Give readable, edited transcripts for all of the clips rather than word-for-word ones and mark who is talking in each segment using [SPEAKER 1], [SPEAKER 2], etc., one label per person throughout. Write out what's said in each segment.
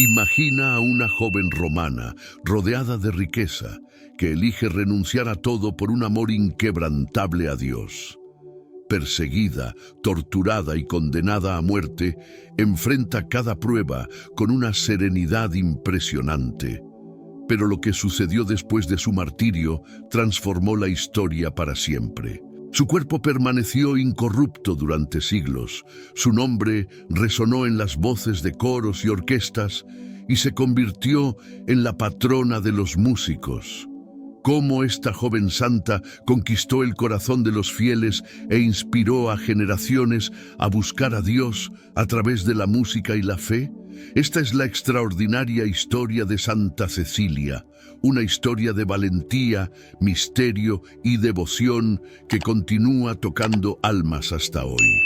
[SPEAKER 1] Imagina a una joven romana, rodeada de riqueza, que elige renunciar a todo por un amor inquebrantable a Dios. Perseguida, torturada y condenada a muerte, enfrenta cada prueba con una serenidad impresionante. Pero lo que sucedió después de su martirio transformó la historia para siempre. Su cuerpo permaneció incorrupto durante siglos, su nombre resonó en las voces de coros y orquestas y se convirtió en la patrona de los músicos. Cómo esta joven santa conquistó el corazón de los fieles e inspiró a generaciones a buscar a Dios a través de la música y la fe. Esta es la extraordinaria historia de Santa Cecilia, una historia de valentía, misterio y devoción que continúa tocando almas hasta hoy.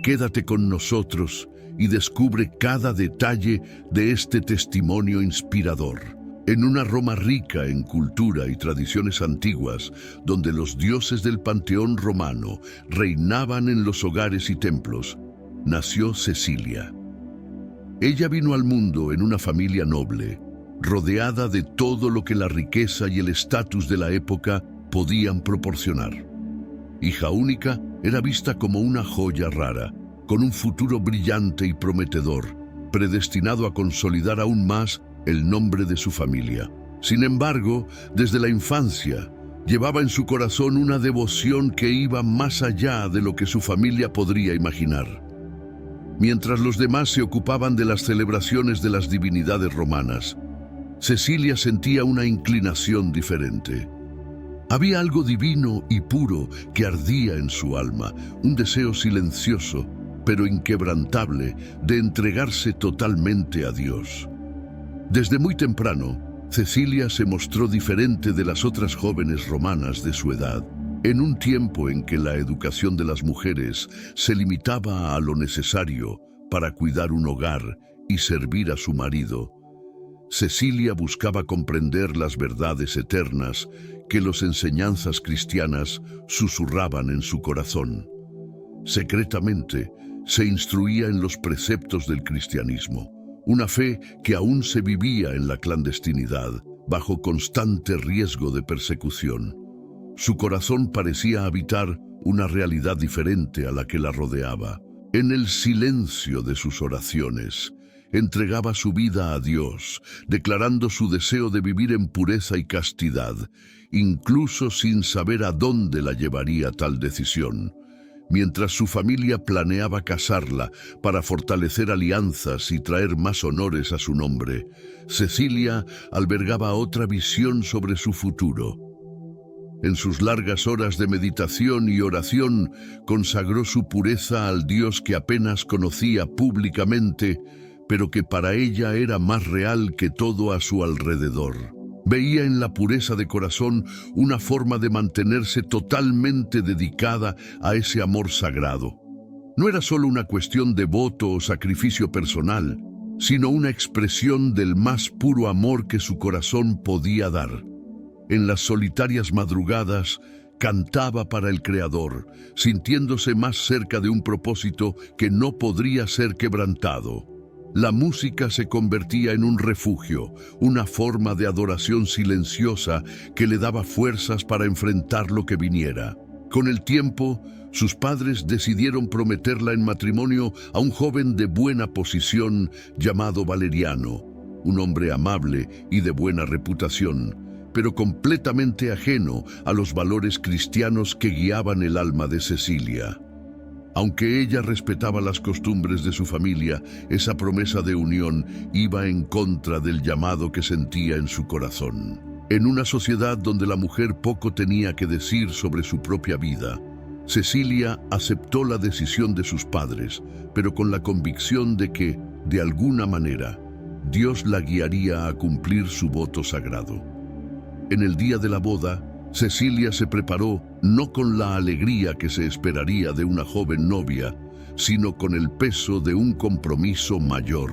[SPEAKER 1] Quédate con nosotros y descubre cada detalle de este testimonio inspirador. En una Roma rica en cultura y tradiciones antiguas, donde los dioses del panteón romano reinaban en los hogares y templos, nació Cecilia. Ella vino al mundo en una familia noble, rodeada de todo lo que la riqueza y el estatus de la época podían proporcionar. Hija única, era vista como una joya rara, con un futuro brillante y prometedor, predestinado a consolidar aún más el nombre de su familia. Sin embargo, desde la infancia, llevaba en su corazón una devoción que iba más allá de lo que su familia podría imaginar. Mientras los demás se ocupaban de las celebraciones de las divinidades romanas, Cecilia sentía una inclinación diferente. Había algo divino y puro que ardía en su alma, un deseo silencioso, pero inquebrantable, de entregarse totalmente a Dios. Desde muy temprano, Cecilia se mostró diferente de las otras jóvenes romanas de su edad. En un tiempo en que la educación de las mujeres se limitaba a lo necesario para cuidar un hogar y servir a su marido, Cecilia buscaba comprender las verdades eternas que las enseñanzas cristianas susurraban en su corazón. Secretamente, se instruía en los preceptos del cristianismo, una fe que aún se vivía en la clandestinidad, bajo constante riesgo de persecución. Su corazón parecía habitar una realidad diferente a la que la rodeaba. En el silencio de sus oraciones, entregaba su vida a Dios, declarando su deseo de vivir en pureza y castidad, incluso sin saber a dónde la llevaría tal decisión. Mientras su familia planeaba casarla para fortalecer alianzas y traer más honores a su nombre, Cecilia albergaba otra visión sobre su futuro. En sus largas horas de meditación y oración, consagró su pureza al Dios que apenas conocía públicamente, pero que para ella era más real que todo a su alrededor. Veía en la pureza de corazón una forma de mantenerse totalmente dedicada a ese amor sagrado. No era solo una cuestión de voto o sacrificio personal, sino una expresión del más puro amor que su corazón podía dar. En las solitarias madrugadas, cantaba para el Creador, sintiéndose más cerca de un propósito que no podría ser quebrantado. La música se convertía en un refugio, una forma de adoración silenciosa que le daba fuerzas para enfrentar lo que viniera. Con el tiempo, sus padres decidieron prometerla en matrimonio a un joven de buena posición llamado Valeriano, un hombre amable y de buena reputación, pero completamente ajeno a los valores cristianos que guiaban el alma de Cecilia. Aunque ella respetaba las costumbres de su familia, esa promesa de unión iba en contra del llamado que sentía en su corazón. En una sociedad donde la mujer poco tenía que decir sobre su propia vida, Cecilia aceptó la decisión de sus padres, pero con la convicción de que, de alguna manera, Dios la guiaría a cumplir su voto sagrado. En el día de la boda, Cecilia se preparó no con la alegría que se esperaría de una joven novia, sino con el peso de un compromiso mayor.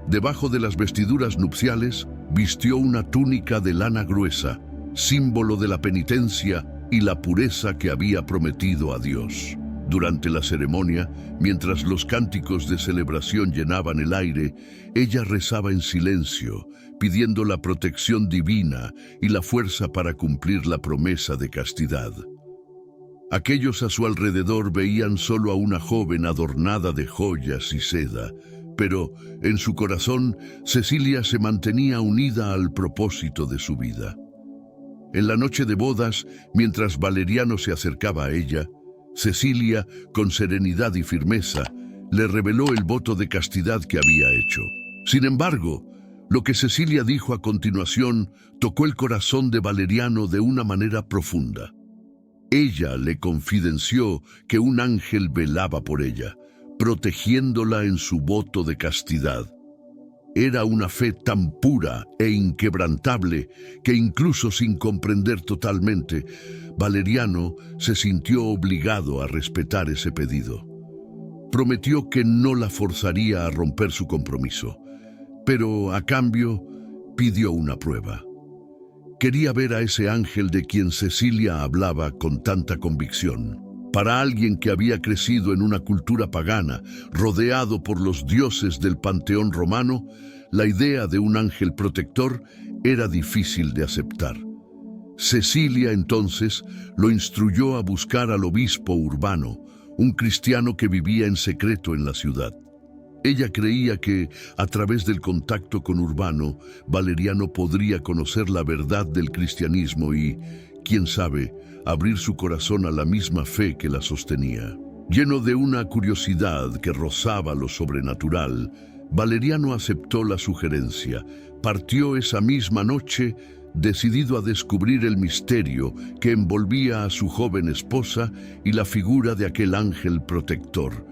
[SPEAKER 1] Debajo de las vestiduras nupciales, vistió una túnica de lana gruesa, símbolo de la penitencia y la pureza que había prometido a Dios. Durante la ceremonia, mientras los cánticos de celebración llenaban el aire, ella rezaba en silencio, pidiendo la protección divina y la fuerza para cumplir la promesa de castidad. Aquellos a su alrededor veían solo a una joven adornada de joyas y seda, pero en su corazón Cecilia se mantenía unida al propósito de su vida. En la noche de bodas, mientras Valeriano se acercaba a ella, Cecilia, con serenidad y firmeza, le reveló el voto de castidad que había hecho. Sin embargo, lo que Cecilia dijo a continuación tocó el corazón de Valeriano de una manera profunda. Ella le confidenció que un ángel velaba por ella, protegiéndola en su voto de castidad. Era una fe tan pura e inquebrantable que incluso sin comprender totalmente, Valeriano se sintió obligado a respetar ese pedido. Prometió que no la forzaría a romper su compromiso, pero a cambio pidió una prueba. Quería ver a ese ángel de quien Cecilia hablaba con tanta convicción. Para alguien que había crecido en una cultura pagana, rodeado por los dioses del panteón romano, la idea de un ángel protector era difícil de aceptar. Cecilia entonces lo instruyó a buscar al obispo Urbano, un cristiano que vivía en secreto en la ciudad. Ella creía que, a través del contacto con Urbano, Valeriano podría conocer la verdad del cristianismo y, quién sabe, abrir su corazón a la misma fe que la sostenía. Lleno de una curiosidad que rozaba lo sobrenatural, Valeriano aceptó la sugerencia. Partió esa misma noche, decidido a descubrir el misterio que envolvía a su joven esposa y la figura de aquel ángel protector.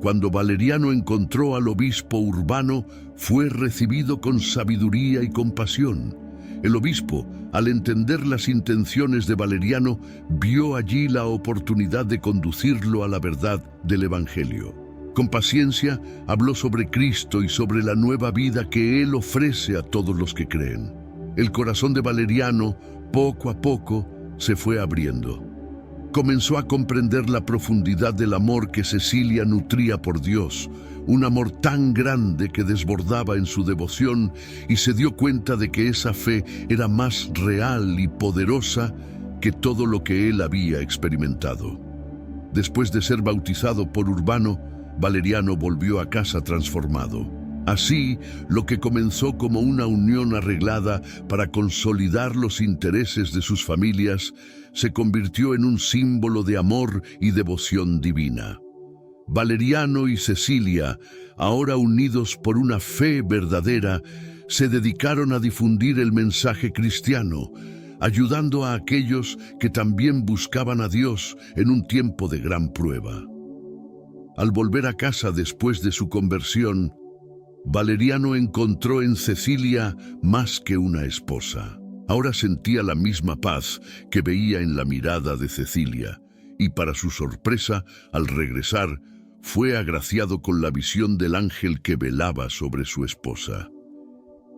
[SPEAKER 1] Cuando Valeriano encontró al obispo Urbano, fue recibido con sabiduría y compasión. El obispo, al entender las intenciones de Valeriano, vio allí la oportunidad de conducirlo a la verdad del Evangelio. Con paciencia, habló sobre Cristo y sobre la nueva vida que Él ofrece a todos los que creen. El corazón de Valeriano, poco a poco, se fue abriendo. Comenzó a comprender la profundidad del amor que Cecilia nutría por Dios, un amor tan grande que desbordaba en su devoción, y se dio cuenta de que esa fe era más real y poderosa que todo lo que él había experimentado. Después de ser bautizado por Urbano, Valeriano volvió a casa transformado. Así, lo que comenzó como una unión arreglada para consolidar los intereses de sus familias, se convirtió en un símbolo de amor y devoción divina. Valeriano y Cecilia, ahora unidos por una fe verdadera, se dedicaron a difundir el mensaje cristiano, ayudando a aquellos que también buscaban a Dios en un tiempo de gran prueba. Al volver a casa después de su conversión, Valeriano encontró en Cecilia más que una esposa. Ahora sentía la misma paz que veía en la mirada de Cecilia, y para su sorpresa, al regresar, fue agraciado con la visión del ángel que velaba sobre su esposa.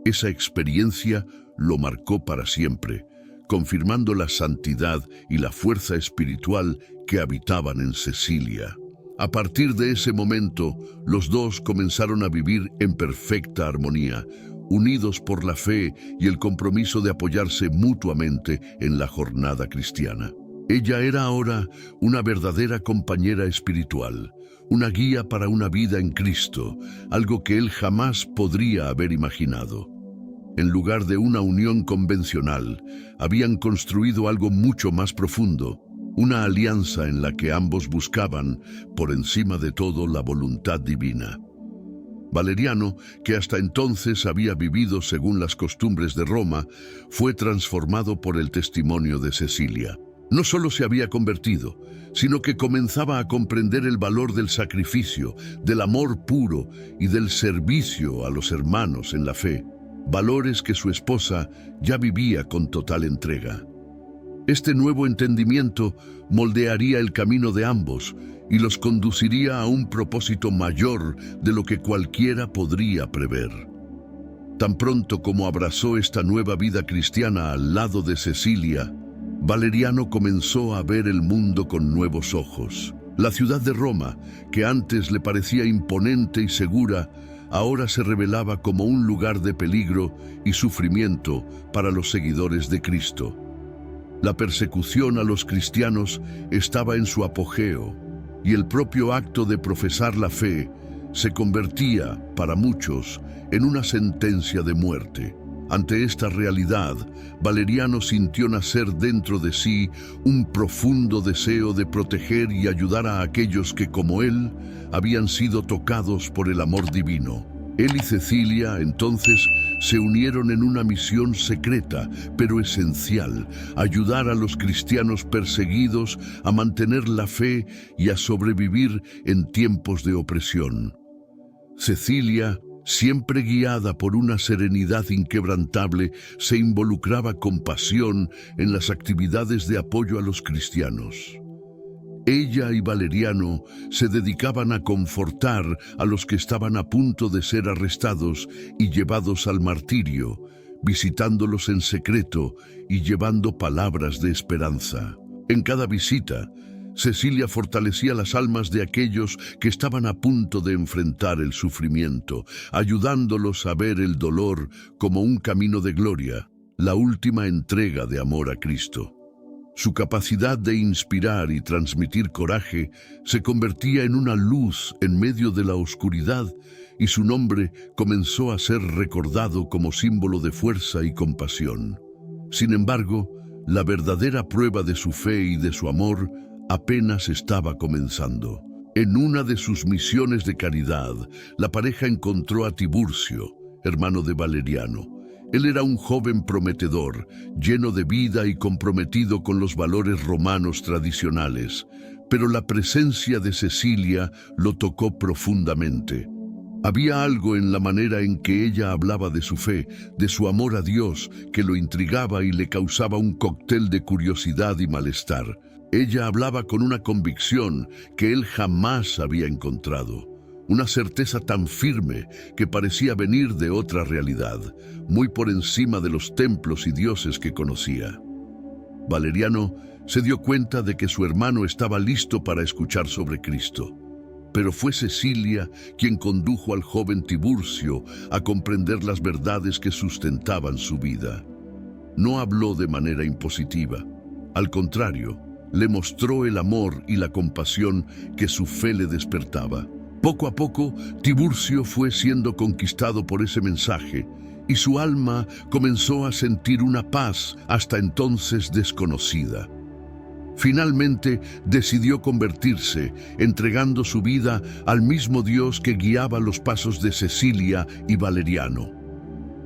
[SPEAKER 1] Esa experiencia lo marcó para siempre, confirmando la santidad y la fuerza espiritual que habitaban en Cecilia. A partir de ese momento, los dos comenzaron a vivir en perfecta armonía, unidos por la fe y el compromiso de apoyarse mutuamente en la jornada cristiana. Ella era ahora una verdadera compañera espiritual, una guía para una vida en Cristo, algo que él jamás podría haber imaginado. En lugar de una unión convencional, habían construido algo mucho más profundo, una alianza en la que ambos buscaban, por encima de todo, la voluntad divina. Valeriano, que hasta entonces había vivido según las costumbres de Roma, fue transformado por el testimonio de Cecilia. No solo se había convertido, sino que comenzaba a comprender el valor del sacrificio, del amor puro y del servicio a los hermanos en la fe, valores que su esposa ya vivía con total entrega. Este nuevo entendimiento moldearía el camino de ambos y los conduciría a un propósito mayor de lo que cualquiera podría prever. Tan pronto como abrazó esta nueva vida cristiana al lado de Cecilia, Valeriano comenzó a ver el mundo con nuevos ojos. La ciudad de Roma, que antes le parecía imponente y segura, ahora se revelaba como un lugar de peligro y sufrimiento para los seguidores de Cristo. La persecución a los cristianos estaba en su apogeo, y el propio acto de profesar la fe se convertía, para muchos, en una sentencia de muerte. Ante esta realidad, Valeriano sintió nacer dentro de sí un profundo deseo de proteger y ayudar a aquellos que, como él, habían sido tocados por el amor divino. Él y Cecilia, entonces, se unieron en una misión secreta, pero esencial: ayudar a los cristianos perseguidos a mantener la fe y a sobrevivir en tiempos de opresión. Cecilia, siempre guiada por una serenidad inquebrantable, se involucraba con pasión en las actividades de apoyo a los cristianos. Ella y Valeriano se dedicaban a confortar a los que estaban a punto de ser arrestados y llevados al martirio, visitándolos en secreto y llevando palabras de esperanza. En cada visita, Cecilia fortalecía las almas de aquellos que estaban a punto de enfrentar el sufrimiento, ayudándolos a ver el dolor como un camino de gloria, la última entrega de amor a Cristo. Su capacidad de inspirar y transmitir coraje se convertía en una luz en medio de la oscuridad, y su nombre comenzó a ser recordado como símbolo de fuerza y compasión. Sin embargo, la verdadera prueba de su fe y de su amor apenas estaba comenzando. En una de sus misiones de caridad, la pareja encontró a Tiburcio, hermano de Valeriano. Él era un joven prometedor, lleno de vida y comprometido con los valores romanos tradicionales, pero la presencia de Cecilia lo tocó profundamente. Había algo en la manera en que ella hablaba de su fe, de su amor a Dios, que lo intrigaba y le causaba un cóctel de curiosidad y malestar. Ella hablaba con una convicción que él jamás había encontrado. Una certeza tan firme que parecía venir de otra realidad, muy por encima de los templos y dioses que conocía. Valeriano se dio cuenta de que su hermano estaba listo para escuchar sobre Cristo. Pero fue Cecilia quien condujo al joven Tiburcio a comprender las verdades que sustentaban su vida. No habló de manera impositiva. Al contrario, le mostró el amor y la compasión que su fe le despertaba. Poco a poco, Tiburcio fue siendo conquistado por ese mensaje, y su alma comenzó a sentir una paz hasta entonces desconocida. Finalmente decidió convertirse, entregando su vida al mismo Dios que guiaba los pasos de Cecilia y Valeriano.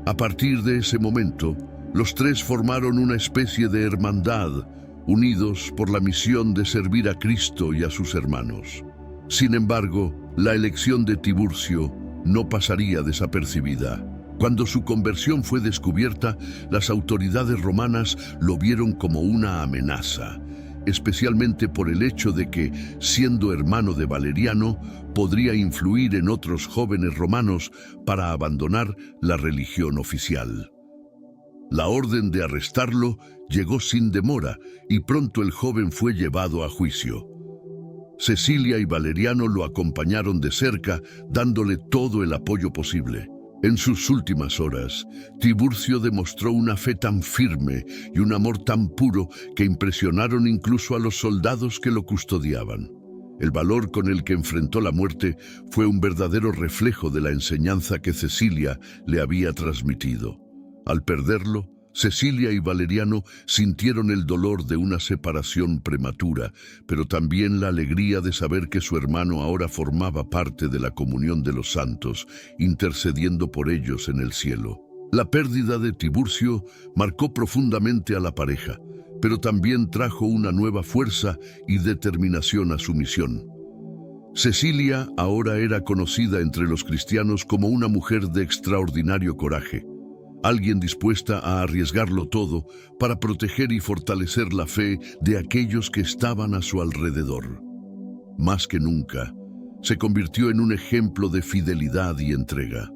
[SPEAKER 1] A partir de ese momento, los tres formaron una especie de hermandad, unidos por la misión de servir a Cristo y a sus hermanos. Sin embargo, la elección de Tiburcio no pasaría desapercibida. Cuando su conversión fue descubierta, las autoridades romanas lo vieron como una amenaza, especialmente por el hecho de que, siendo hermano de Valeriano, podría influir en otros jóvenes romanos para abandonar la religión oficial. La orden de arrestarlo llegó sin demora, y pronto el joven fue llevado a juicio. Cecilia y Valeriano lo acompañaron de cerca, dándole todo el apoyo posible. En sus últimas horas, Tiburcio demostró una fe tan firme y un amor tan puro que impresionaron incluso a los soldados que lo custodiaban. El valor con el que enfrentó la muerte fue un verdadero reflejo de la enseñanza que Cecilia le había transmitido. Al perderlo, Cecilia y Valeriano sintieron el dolor de una separación prematura, pero también la alegría de saber que su hermano ahora formaba parte de la comunión de los santos, intercediendo por ellos en el cielo. La pérdida de Tiburcio marcó profundamente a la pareja, pero también trajo una nueva fuerza y determinación a su misión. Cecilia ahora era conocida entre los cristianos como una mujer de extraordinario coraje, alguien dispuesta a arriesgarlo todo para proteger y fortalecer la fe de aquellos que estaban a su alrededor. Más que nunca, se convirtió en un ejemplo de fidelidad y entrega.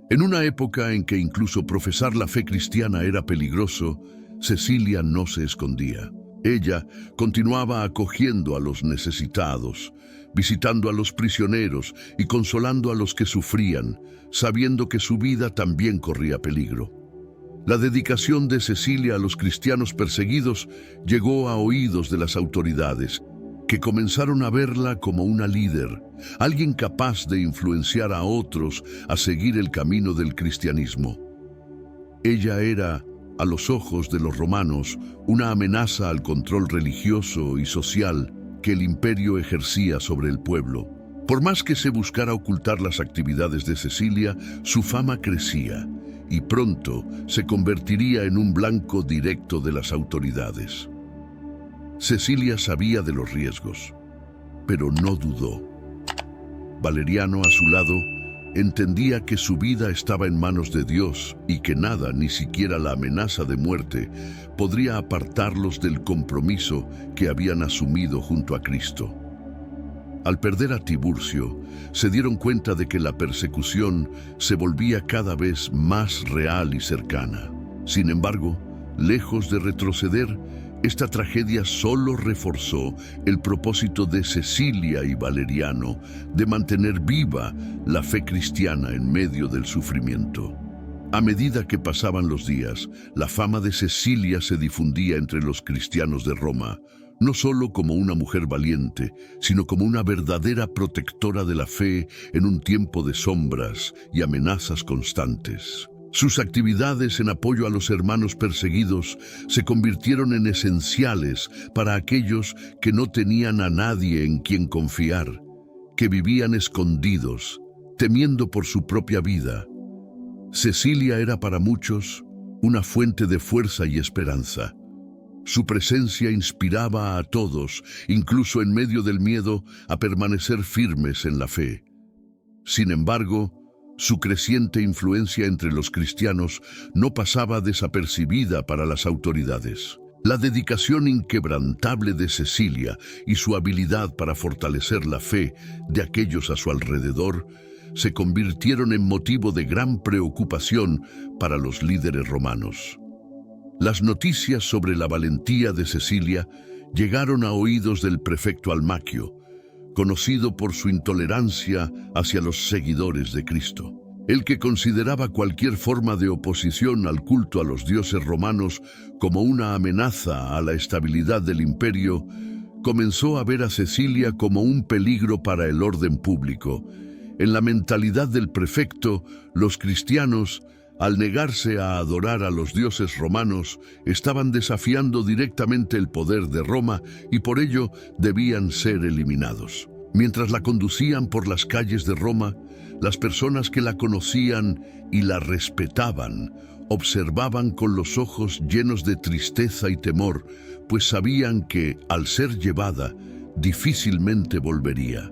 [SPEAKER 1] En una época en que incluso profesar la fe cristiana era peligroso, Cecilia no se escondía. Ella continuaba acogiendo a los necesitados, visitando a los prisioneros y consolando a los que sufrían, sabiendo que su vida también corría peligro. La dedicación de Cecilia a los cristianos perseguidos llegó a oídos de las autoridades, que comenzaron a verla como una líder, alguien capaz de influenciar a otros a seguir el camino del cristianismo. Ella era, a los ojos de los romanos, una amenaza al control religioso y social que el imperio ejercía sobre el pueblo. Por más que se buscara ocultar las actividades de Cecilia, su fama crecía y pronto se convertiría en un blanco directo de las autoridades. Cecilia sabía de los riesgos, pero no dudó. Valeriano, a su lado, entendía que su vida estaba en manos de Dios y que nada, ni siquiera la amenaza de muerte, podría apartarlos del compromiso que habían asumido junto a Cristo. Al perder a Tiburcio, se dieron cuenta de que la persecución se volvía cada vez más real y cercana. Sin embargo, lejos de retroceder, esta tragedia solo reforzó el propósito de Cecilia y Valeriano de mantener viva la fe cristiana en medio del sufrimiento. A medida que pasaban los días, la fama de Cecilia se difundía entre los cristianos de Roma, no solo como una mujer valiente, sino como una verdadera protectora de la fe en un tiempo de sombras y amenazas constantes. Sus actividades en apoyo a los hermanos perseguidos se convirtieron en esenciales para aquellos que no tenían a nadie en quien confiar, que vivían escondidos, temiendo por su propia vida. Cecilia era para muchos una fuente de fuerza y esperanza. Su presencia inspiraba a todos, incluso en medio del miedo, a permanecer firmes en la fe. Sin embargo, su creciente influencia entre los cristianos no pasaba desapercibida para las autoridades. La dedicación inquebrantable de Cecilia y su habilidad para fortalecer la fe de aquellos a su alrededor se convirtieron en motivo de gran preocupación para los líderes romanos. Las noticias sobre la valentía de Cecilia llegaron a oídos del prefecto Almaquio, conocido por su intolerancia hacia los seguidores de Cristo. El que consideraba cualquier forma de oposición al culto a los dioses romanos como una amenaza a la estabilidad del imperio, comenzó a ver a Cecilia como un peligro para el orden público. En la mentalidad del prefecto, los cristianos, al negarse a adorar a los dioses romanos, estaban desafiando directamente el poder de Roma y por ello debían ser eliminados. Mientras la conducían por las calles de Roma, las personas que la conocían y la respetaban observaban con los ojos llenos de tristeza y temor, pues sabían que, al ser llevada, difícilmente volvería.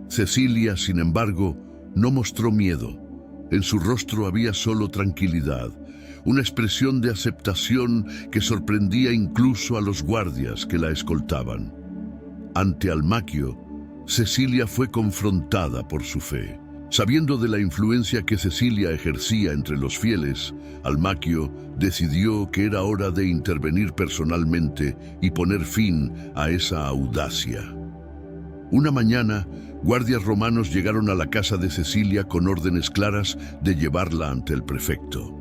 [SPEAKER 1] Cecilia, sin embargo, no mostró miedo. En su rostro había solo tranquilidad, una expresión de aceptación que sorprendía incluso a los guardias que la escoltaban. Ante Almaquio, Cecilia fue confrontada por su fe. Sabiendo de la influencia que Cecilia ejercía entre los fieles, Almaquio decidió que era hora de intervenir personalmente y poner fin a esa audacia. Una mañana, guardias romanos llegaron a la casa de Cecilia con órdenes claras de llevarla ante el prefecto.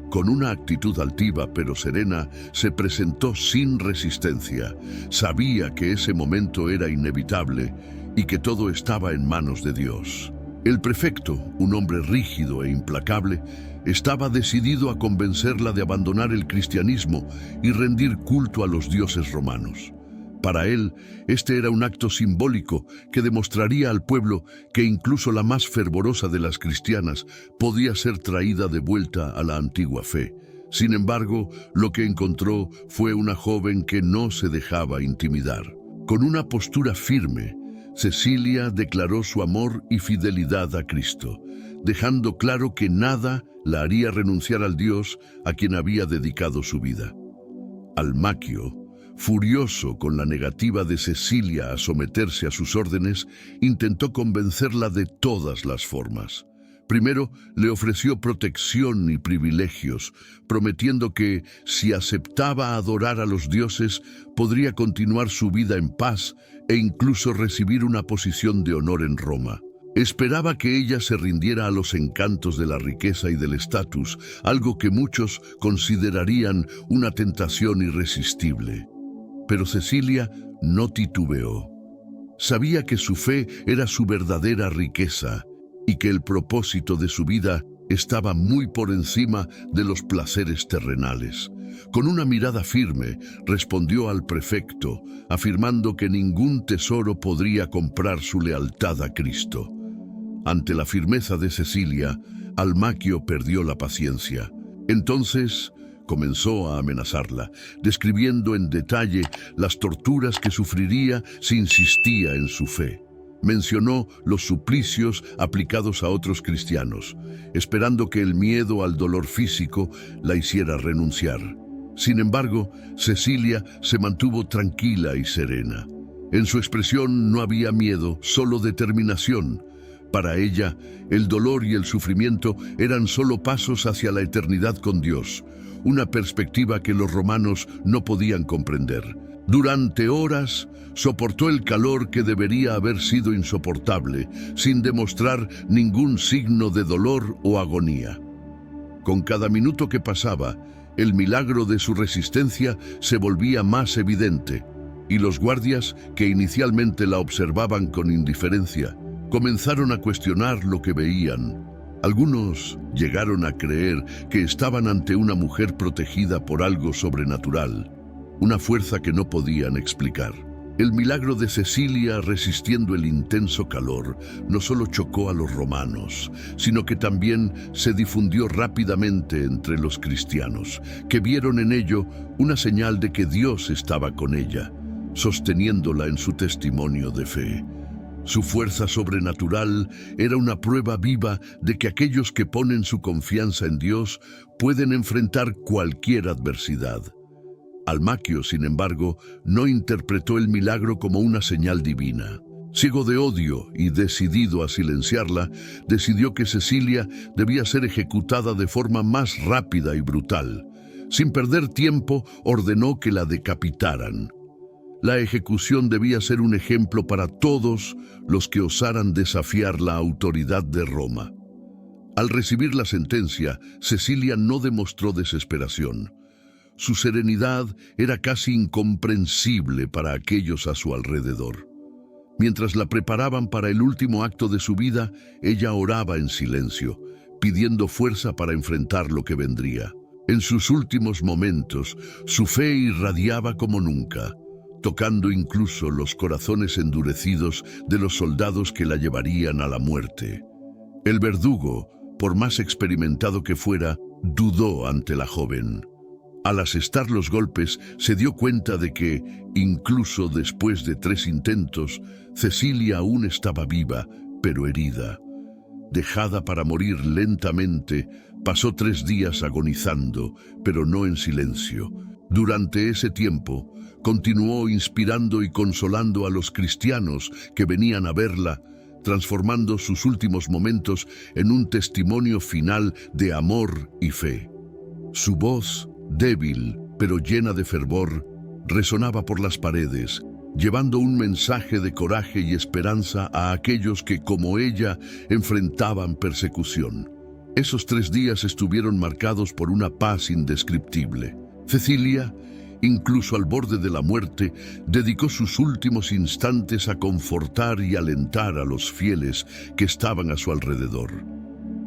[SPEAKER 1] Con una actitud altiva pero serena, se presentó sin resistencia. Sabía que ese momento era inevitable y que todo estaba en manos de Dios. El prefecto, un hombre rígido e implacable, estaba decidido a convencerla de abandonar el cristianismo y rendir culto a los dioses romanos. Para él, este era un acto simbólico que demostraría al pueblo que incluso la más fervorosa de las cristianas podía ser traída de vuelta a la antigua fe. Sin embargo, lo que encontró fue una joven que no se dejaba intimidar. Con una postura firme, Cecilia declaró su amor y fidelidad a Cristo, dejando claro que nada la haría renunciar al Dios a quien había dedicado su vida. Almaquio, furioso con la negativa de Cecilia a someterse a sus órdenes, intentó convencerla de todas las formas. Primero, le ofreció protección y privilegios, prometiendo que, si aceptaba adorar a los dioses, podría continuar su vida en paz e incluso recibir una posición de honor en Roma. Esperaba que ella se rindiera a los encantos de la riqueza y del estatus, algo que muchos considerarían una tentación irresistible. Pero Cecilia no titubeó. Sabía que su fe era su verdadera riqueza y que el propósito de su vida estaba muy por encima de los placeres terrenales. Con una mirada firme, respondió al prefecto, afirmando que ningún tesoro podría comprar su lealtad a Cristo. Ante la firmeza de Cecilia, Almaquio perdió la paciencia. Entonces comenzó a amenazarla, describiendo en detalle las torturas que sufriría si insistía en su fe. Mencionó los suplicios aplicados a otros cristianos, esperando que el miedo al dolor físico la hiciera renunciar. Sin embargo, Cecilia se mantuvo tranquila y serena. En su expresión no había miedo, solo determinación. Para ella, el dolor y el sufrimiento eran solo pasos hacia la eternidad con Dios, una perspectiva que los romanos no podían comprender. Durante horas, soportó el calor que debería haber sido insoportable, sin demostrar ningún signo de dolor o agonía. Con cada minuto que pasaba, el milagro de su resistencia se volvía más evidente, y los guardias, que inicialmente la observaban con indiferencia, comenzaron a cuestionar lo que veían. Algunos llegaron a creer que estaban ante una mujer protegida por algo sobrenatural, una fuerza que no podían explicar. El milagro de Cecilia resistiendo el intenso calor no solo chocó a los romanos, sino que también se difundió rápidamente entre los cristianos, que vieron en ello una señal de que Dios estaba con ella, sosteniéndola en su testimonio de fe. Su fuerza sobrenatural era una prueba viva de que aquellos que ponen su confianza en Dios pueden enfrentar cualquier adversidad. Almaquio, sin embargo, no interpretó el milagro como una señal divina. Ciego de odio y decidido a silenciarla, decidió que Cecilia debía ser ejecutada de forma más rápida y brutal. Sin perder tiempo, ordenó que la decapitaran. La ejecución debía ser un ejemplo para todos los que osaran desafiar la autoridad de Roma. Al recibir la sentencia, Cecilia no demostró desesperación. Su serenidad era casi incomprensible para aquellos a su alrededor. Mientras la preparaban para el último acto de su vida, ella oraba en silencio, pidiendo fuerza para enfrentar lo que vendría. En sus últimos momentos, su fe irradiaba como nunca, tocando incluso los corazones endurecidos de los soldados que la llevarían a la muerte. El verdugo, por más experimentado que fuera, dudó ante la joven. Al asestar los golpes, se dio cuenta de que, incluso después de 3 intentos, Cecilia aún estaba viva, pero herida. Dejada para morir lentamente, pasó 3 días agonizando, pero no en silencio. Durante ese tiempo, continuó inspirando y consolando a los cristianos que venían a verla, transformando sus últimos momentos en un testimonio final de amor y fe. Su voz, débil pero llena de fervor, resonaba por las paredes, llevando un mensaje de coraje y esperanza a aquellos que, como ella, enfrentaban persecución. Esos 3 días estuvieron marcados por una paz indescriptible. Cecilia, incluso al borde de la muerte, dedicó sus últimos instantes a confortar y alentar a los fieles que estaban a su alrededor.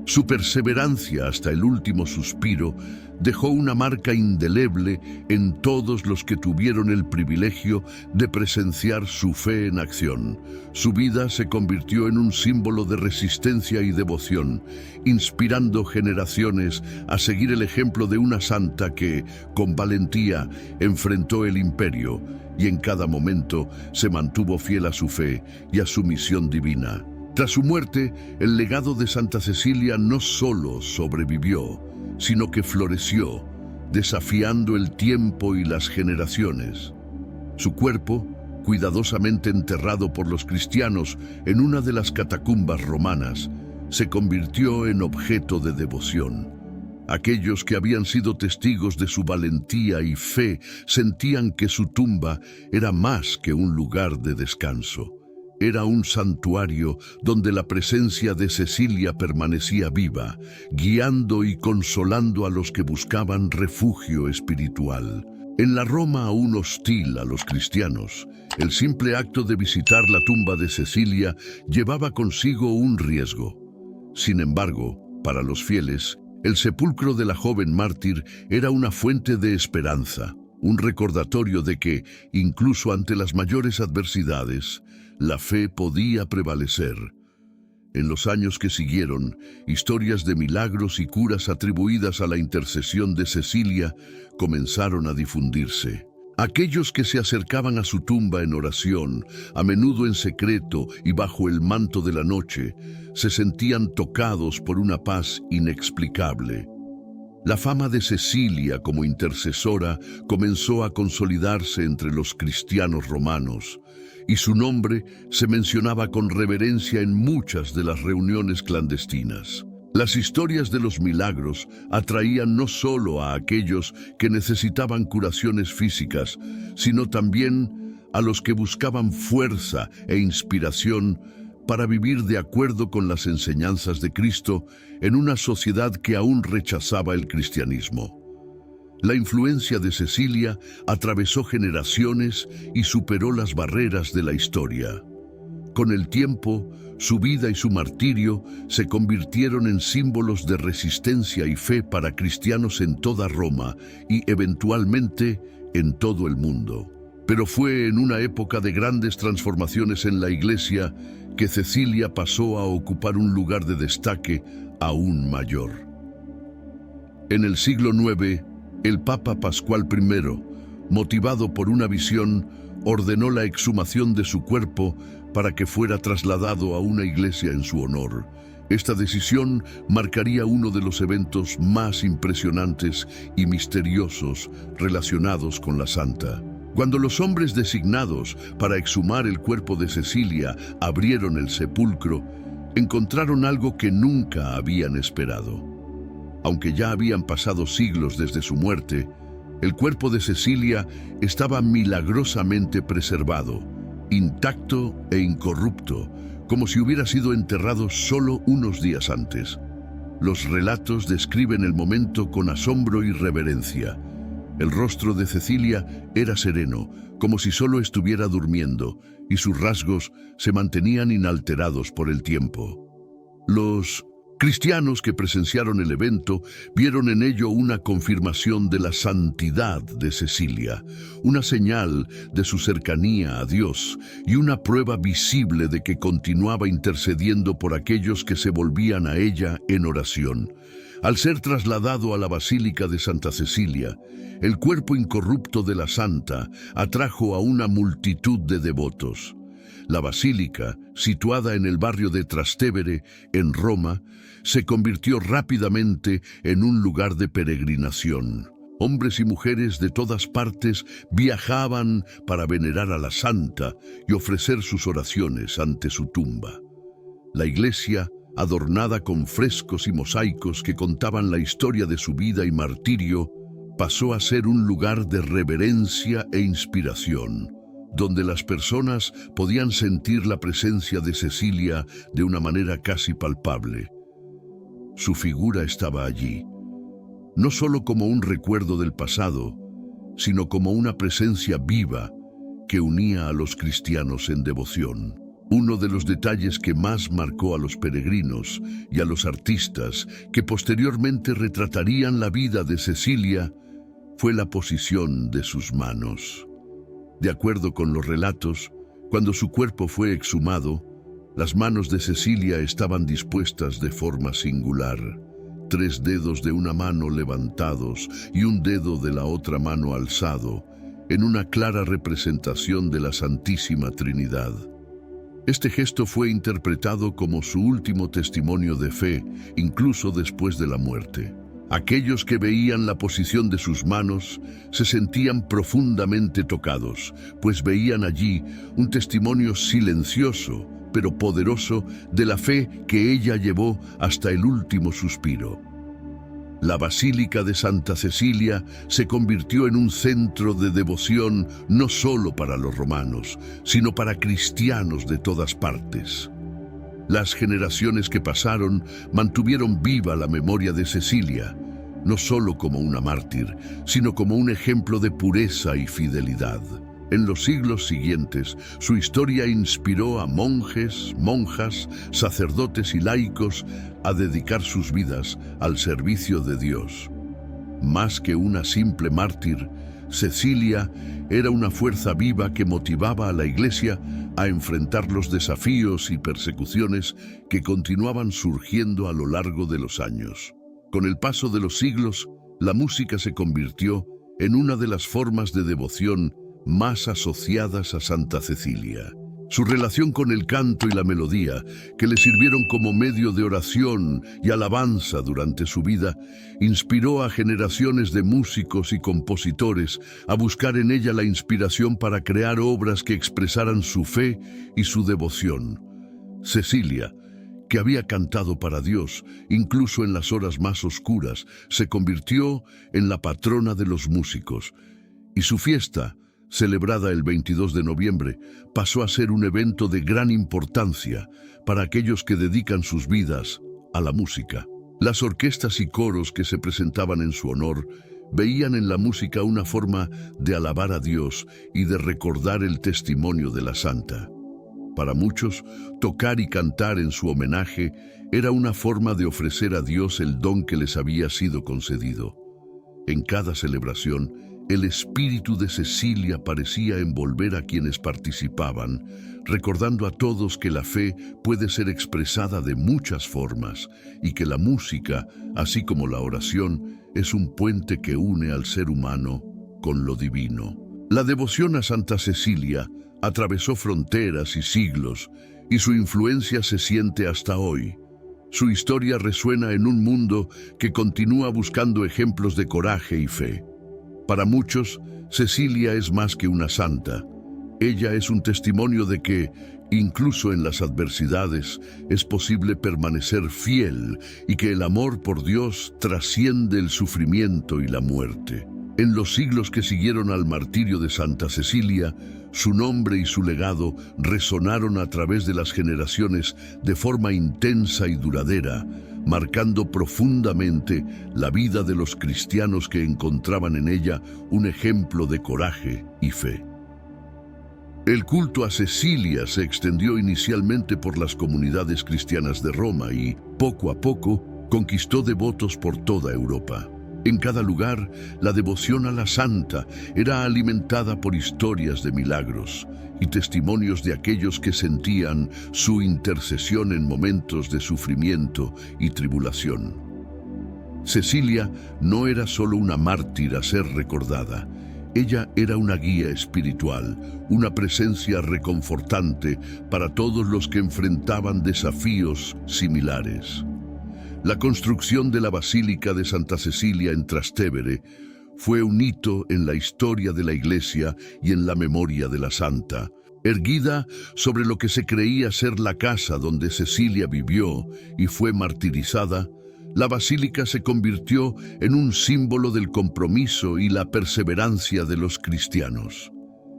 [SPEAKER 1] Su perseverancia hasta el último suspiro dejó una marca indeleble en todos los que tuvieron el privilegio de presenciar su fe en acción. Su vida se convirtió en un símbolo de resistencia y devoción, inspirando generaciones a seguir el ejemplo de una santa que, con valentía, enfrentó el imperio y en cada momento se mantuvo fiel a su fe y a su misión divina. Tras su muerte, el legado de Santa Cecilia no solo sobrevivió, sino que floreció, desafiando el tiempo y las generaciones. Su cuerpo, cuidadosamente enterrado por los cristianos en una de las catacumbas romanas, se convirtió en objeto de devoción. Aquellos que habían sido testigos de su valentía y fe sentían que su tumba era más que un lugar de descanso. Era un santuario donde la presencia de Cecilia permanecía viva, guiando y consolando a los que buscaban refugio espiritual. En la Roma aún hostil a los cristianos, el simple acto de visitar la tumba de Cecilia llevaba consigo un riesgo. Sin embargo, para los fieles, el sepulcro de la joven mártir era una fuente de esperanza, un recordatorio de que, incluso ante las mayores adversidades, la fe podía prevalecer. En los años que siguieron, historias de milagros y curas atribuidas a la intercesión de Cecilia comenzaron a difundirse. Aquellos que se acercaban a su tumba en oración, a menudo en secreto y bajo el manto de la noche, se sentían tocados por una paz inexplicable. La fama de Cecilia como intercesora comenzó a consolidarse entre los cristianos romanos, y su nombre se mencionaba con reverencia en muchas de las reuniones clandestinas. Las historias de los milagros atraían no solo a aquellos que necesitaban curaciones físicas, sino también a los que buscaban fuerza e inspiración para vivir de acuerdo con las enseñanzas de Cristo en una sociedad que aún rechazaba el cristianismo. La influencia de Cecilia atravesó generaciones y superó las barreras de la historia. Con el tiempo, su vida y su martirio se convirtieron en símbolos de resistencia y fe para cristianos en toda Roma y, eventualmente, en todo el mundo. Pero fue en una época de grandes transformaciones en la Iglesia que Cecilia pasó a ocupar un lugar de destaque aún mayor. En el siglo IX, el Papa Pascual I, motivado por una visión, ordenó la exhumación de su cuerpo para que fuera trasladado a una iglesia en su honor. Esta decisión marcaría uno de los eventos más impresionantes y misteriosos relacionados con la santa. Cuando los hombres designados para exhumar el cuerpo de Cecilia abrieron el sepulcro, encontraron algo que nunca habían esperado. Aunque ya habían pasado siglos desde su muerte, el cuerpo de Cecilia estaba milagrosamente preservado, intacto e incorrupto, como si hubiera sido enterrado solo unos días antes. Los relatos describen el momento con asombro y reverencia. El rostro de Cecilia era sereno, como si solo estuviera durmiendo, y sus rasgos se mantenían inalterados por el tiempo. Los cristianos que presenciaron el evento vieron en ello una confirmación de la santidad de Cecilia, una señal de su cercanía a Dios y una prueba visible de que continuaba intercediendo por aquellos que se volvían a ella en oración. Al ser trasladado a la Basílica de Santa Cecilia, el cuerpo incorrupto de la santa atrajo a una multitud de devotos. La basílica, situada en el barrio de Trastevere, en Roma, se convirtió rápidamente en un lugar de peregrinación. Hombres y mujeres de todas partes viajaban para venerar a la santa y ofrecer sus oraciones ante su tumba. La iglesia, adornada con frescos y mosaicos que contaban la historia de su vida y martirio, pasó a ser un lugar de reverencia e inspiración, donde las personas podían sentir la presencia de Cecilia de una manera casi palpable. Su figura estaba allí, no solo como un recuerdo del pasado, sino como una presencia viva que unía a los cristianos en devoción. Uno de los detalles que más marcó a los peregrinos y a los artistas que posteriormente retratarían la vida de Cecilia fue la posición de sus manos. De acuerdo con los relatos, cuando su cuerpo fue exhumado, las manos de Cecilia estaban dispuestas de forma singular. 3 dedos de una mano levantados y un dedo de la otra mano alzado, en una clara representación de la Santísima Trinidad. Este gesto fue interpretado como su último testimonio de fe, incluso después de la muerte. Aquellos que veían la posición de sus manos se sentían profundamente tocados, pues veían allí un testimonio silencioso pero poderoso de la fe que ella llevó hasta el último suspiro. La Basílica de Santa Cecilia se convirtió en un centro de devoción no solo para los romanos, sino para cristianos de todas partes. Las generaciones que pasaron mantuvieron viva la memoria de Cecilia, no solo como una mártir, sino como un ejemplo de pureza y fidelidad. En los siglos siguientes, su historia inspiró a monjes, monjas, sacerdotes y laicos a dedicar sus vidas al servicio de Dios. Más que una simple mártir, Cecilia era una fuerza viva que motivaba a la Iglesia a enfrentar los desafíos y persecuciones que continuaban surgiendo a lo largo de los años. Con el paso de los siglos, la música se convirtió en una de las formas de devoción más asociadas a Santa Cecilia. Su relación con el canto y la melodía, que le sirvieron como medio de oración y alabanza durante su vida, inspiró a generaciones de músicos y compositores a buscar en ella la inspiración para crear obras que expresaran su fe y su devoción. Cecilia, que había cantado para Dios, incluso en las horas más oscuras, se convirtió en la patrona de los músicos, y su fiesta, celebrada el 22 de noviembre, pasó a ser un evento de gran importancia para aquellos que dedican sus vidas a la música. Las orquestas y coros que se presentaban en su honor veían en la música una forma de alabar a Dios y de recordar el testimonio de la santa. Para muchos, tocar y cantar en su homenaje era una forma de ofrecer a Dios el don que les había sido concedido. En cada celebración, el espíritu de Cecilia parecía envolver a quienes participaban, recordando a todos que la fe puede ser expresada de muchas formas y que la música, así como la oración, es un puente que une al ser humano con lo divino. La devoción a Santa Cecilia atravesó fronteras y siglos, y su influencia se siente hasta hoy. Su historia resuena en un mundo que continúa buscando ejemplos de coraje y fe. Para muchos, Cecilia es más que una santa. Ella es un testimonio de que, incluso en las adversidades, es posible permanecer fiel y que el amor por Dios trasciende el sufrimiento y la muerte. En los siglos que siguieron al martirio de Santa Cecilia, su nombre y su legado resonaron a través de las generaciones de forma intensa y duradera, marcando profundamente la vida de los cristianos que encontraban en ella un ejemplo de coraje y fe. El culto a Cecilia se extendió inicialmente por las comunidades cristianas de Roma y, poco a poco, conquistó devotos por toda Europa. En cada lugar, la devoción a la santa era alimentada por historias de milagros y testimonios de aquellos que sentían su intercesión en momentos de sufrimiento y tribulación. Cecilia no era solo una mártir a ser recordada. Ella era una guía espiritual, una presencia reconfortante para todos los que enfrentaban desafíos similares. La construcción de la Basílica de Santa Cecilia en Trastevere fue un hito en la historia de la Iglesia y en la memoria de la santa. Erguida sobre lo que se creía ser la casa donde Cecilia vivió y fue martirizada, la basílica se convirtió en un símbolo del compromiso y la perseverancia de los cristianos.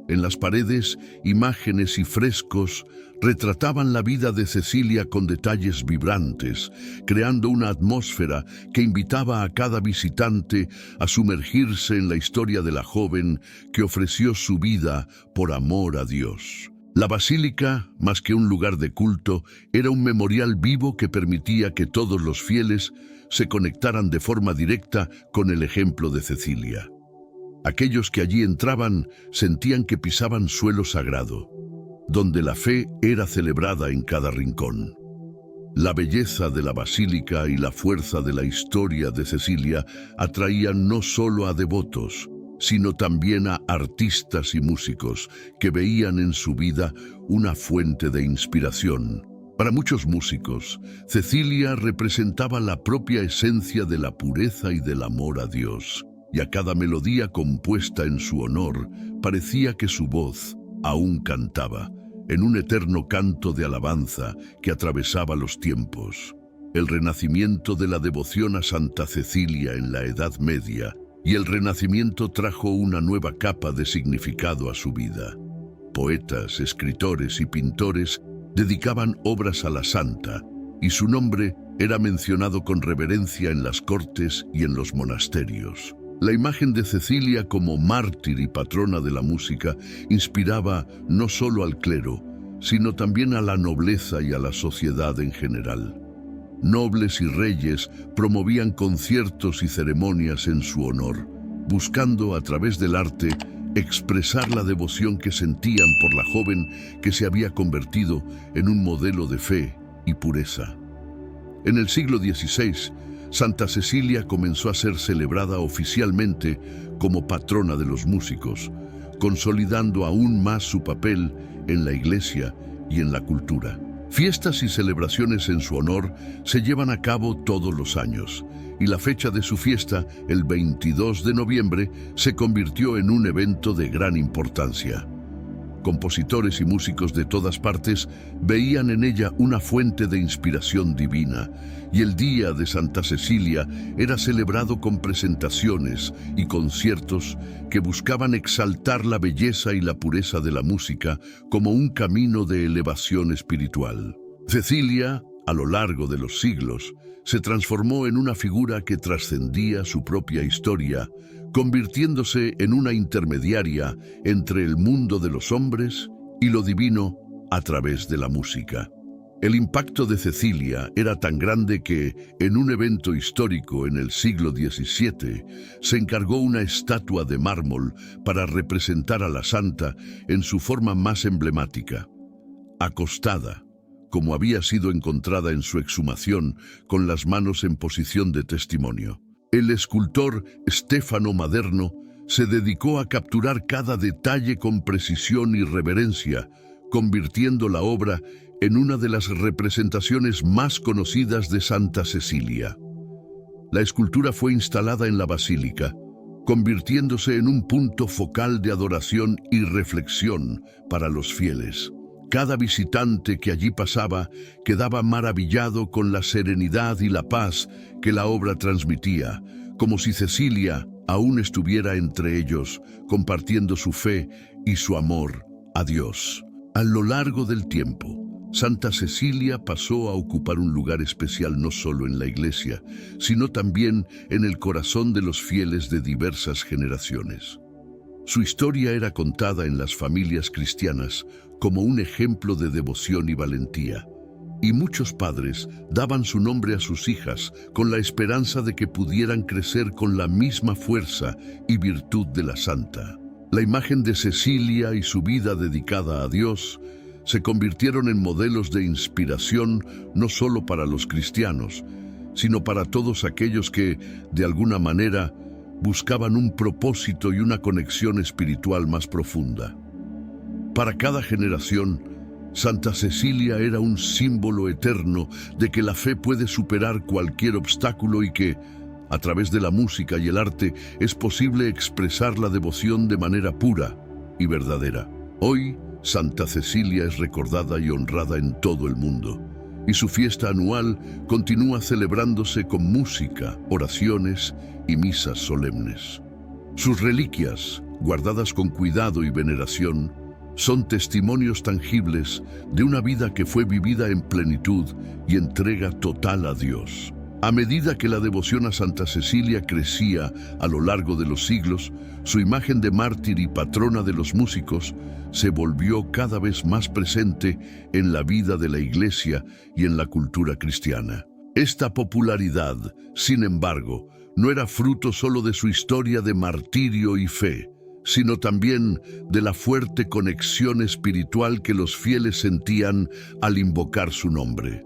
[SPEAKER 1] En las paredes, imágenes y frescos retrataban la vida de Cecilia con detalles vibrantes, creando una atmósfera que invitaba a cada visitante a sumergirse en la historia de la joven que ofreció su vida por amor a Dios. La basílica, más que un lugar de culto, era un memorial vivo que permitía que todos los fieles se conectaran de forma directa con el ejemplo de Cecilia. Aquellos que allí entraban sentían que pisaban suelo sagrado, donde la fe era celebrada en cada rincón. La belleza de la basílica y la fuerza de la historia de Cecilia atraían no solo a devotos, sino también a artistas y músicos que veían en su vida una fuente de inspiración. Para muchos músicos, Cecilia representaba la propia esencia de la pureza y del amor a Dios, y a cada melodía compuesta en su honor parecía que su voz aún cantaba, en un eterno canto de alabanza que atravesaba los tiempos. El renacimiento de la devoción a Santa Cecilia en la Edad Media y el Renacimiento trajo una nueva capa de significado a su vida. Poetas, escritores y pintores dedicaban obras a la santa, y su nombre era mencionado con reverencia en las cortes y en los monasterios. La imagen de Cecilia como mártir y patrona de la música inspiraba no solo al clero, sino también a la nobleza y a la sociedad en general. Nobles y reyes promovían conciertos y ceremonias en su honor, buscando a través del arte expresar la devoción que sentían por la joven que se había convertido en un modelo de fe y pureza. En el siglo XVI, Santa Cecilia comenzó a ser celebrada oficialmente como patrona de los músicos, consolidando aún más su papel en la Iglesia y en la cultura. Fiestas y celebraciones en su honor se llevan a cabo todos los años, y la fecha de su fiesta, el 22 de noviembre, se convirtió en un evento de gran importancia. Compositores y músicos de todas partes veían en ella una fuente de inspiración divina, y el Día de Santa Cecilia era celebrado con presentaciones y conciertos que buscaban exaltar la belleza y la pureza de la música como un camino de elevación espiritual. Cecilia, a lo largo de los siglos, se transformó en una figura que trascendía su propia historia, convirtiéndose en una intermediaria entre el mundo de los hombres y lo divino a través de la música. El impacto de Cecilia era tan grande que, en un evento histórico en el siglo XVII, se encargó una estatua de mármol para representar a la santa en su forma más emblemática, acostada, como había sido encontrada en su exhumación, con las manos en posición de testimonio. El escultor Stefano Maderno se dedicó a capturar cada detalle con precisión y reverencia, convirtiendo la obra en una de las representaciones más conocidas de Santa Cecilia. La escultura fue instalada en la basílica, convirtiéndose en un punto focal de adoración y reflexión para los fieles. Cada visitante que allí pasaba quedaba maravillado con la serenidad y la paz que la obra transmitía, como si Cecilia aún estuviera entre ellos, compartiendo su fe y su amor a Dios. A lo largo del tiempo, Santa Cecilia pasó a ocupar un lugar especial no solo en la Iglesia, sino también en el corazón de los fieles de diversas generaciones. Su historia era contada en las familias cristianas como un ejemplo de devoción y valentía, y muchos padres daban su nombre a sus hijas con la esperanza de que pudieran crecer con la misma fuerza y virtud de la santa. La imagen de Cecilia y su vida dedicada a Dios se convirtieron en modelos de inspiración no solo para los cristianos, sino para todos aquellos que, de alguna manera, buscaban un propósito y una conexión espiritual más profunda. Para cada generación, Santa Cecilia era un símbolo eterno de que la fe puede superar cualquier obstáculo y que, a través de la música y el arte, es posible expresar la devoción de manera pura y verdadera. Hoy, Santa Cecilia es recordada y honrada en todo el mundo, y su fiesta anual continúa celebrándose con música, oraciones y misas solemnes. Sus reliquias, guardadas con cuidado y veneración, son testimonios tangibles de una vida que fue vivida en plenitud y entrega total a Dios. A medida que la devoción a Santa Cecilia crecía a lo largo de los siglos, su imagen de mártir y patrona de los músicos se volvió cada vez más presente en la vida de la Iglesia y en la cultura cristiana. Esta popularidad, sin embargo, no era fruto solo de su historia de martirio y fe, sino también de la fuerte conexión espiritual que los fieles sentían al invocar su nombre.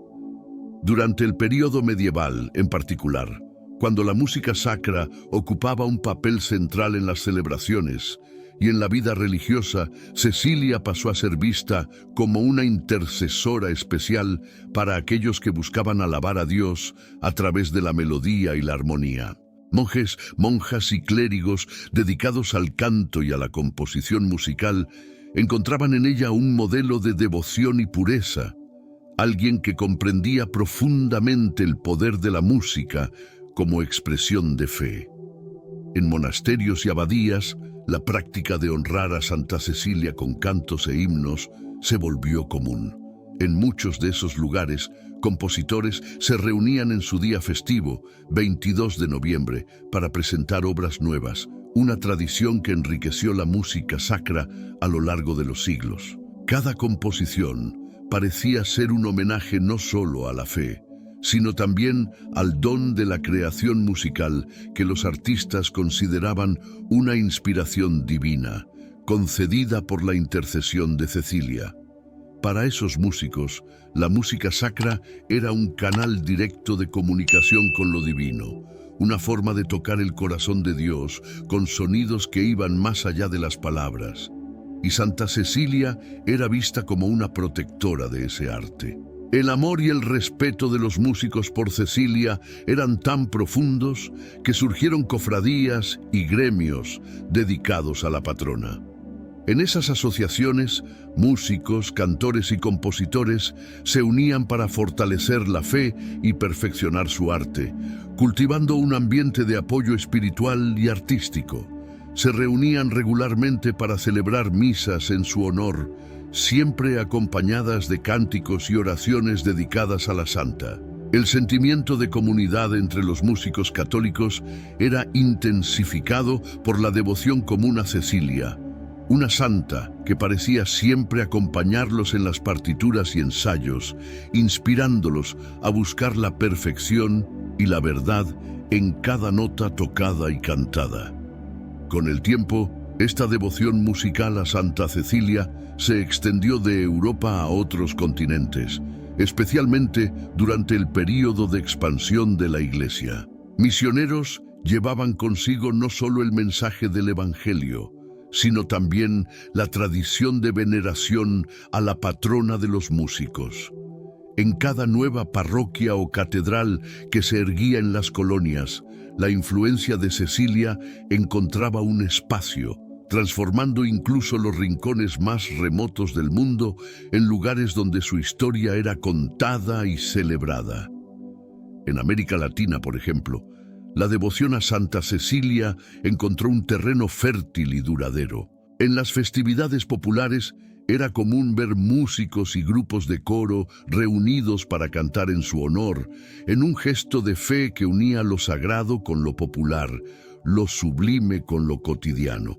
[SPEAKER 1] Durante el período medieval, en particular, cuando la música sacra ocupaba un papel central en las celebraciones y en la vida religiosa, Cecilia pasó a ser vista como una intercesora especial para aquellos que buscaban alabar a Dios a través de la melodía y la armonía. Monjes, monjas y clérigos dedicados al canto y a la composición musical encontraban en ella un modelo de devoción y pureza, alguien que comprendía profundamente el poder de la música como expresión de fe. En monasterios y abadías, la práctica de honrar a Santa Cecilia con cantos e himnos se volvió común. En muchos de esos lugares, compositores se reunían en su día festivo, 22 de noviembre, para presentar obras nuevas, una tradición que enriqueció la música sacra a lo largo de los siglos. Cada composición parecía ser un homenaje no solo a la fe, sino también al don de la creación musical que los artistas consideraban una inspiración divina, concedida por la intercesión de Cecilia. Para esos músicos, la música sacra era un canal directo de comunicación con lo divino, una forma de tocar el corazón de Dios con sonidos que iban más allá de las palabras. Y Santa Cecilia era vista como una protectora de ese arte. El amor y el respeto de los músicos por Cecilia eran tan profundos que surgieron cofradías y gremios dedicados a la patrona. En esas asociaciones, músicos, cantores y compositores se unían para fortalecer la fe y perfeccionar su arte, cultivando un ambiente de apoyo espiritual y artístico. Se reunían regularmente para celebrar misas en su honor, siempre acompañadas de cánticos y oraciones dedicadas a la santa. El sentimiento de comunidad entre los músicos católicos era intensificado por la devoción común a Cecilia, una santa que parecía siempre acompañarlos en las partituras y ensayos, inspirándolos a buscar la perfección y la verdad en cada nota tocada y cantada. Con el tiempo, esta devoción musical a Santa Cecilia se extendió de Europa a otros continentes, especialmente durante el período de expansión de la Iglesia. Misioneros llevaban consigo no solo el mensaje del Evangelio, sino también la tradición de veneración a la patrona de los músicos. En cada nueva parroquia o catedral que se erguía en las colonias, la influencia de Cecilia encontraba un espacio, transformando incluso los rincones más remotos del mundo en lugares donde su historia era contada y celebrada. En América Latina, por ejemplo, la devoción a Santa Cecilia encontró un terreno fértil y duradero. En las festividades populares era común ver músicos y grupos de coro reunidos para cantar en su honor, en un gesto de fe que unía lo sagrado con lo popular, lo sublime con lo cotidiano.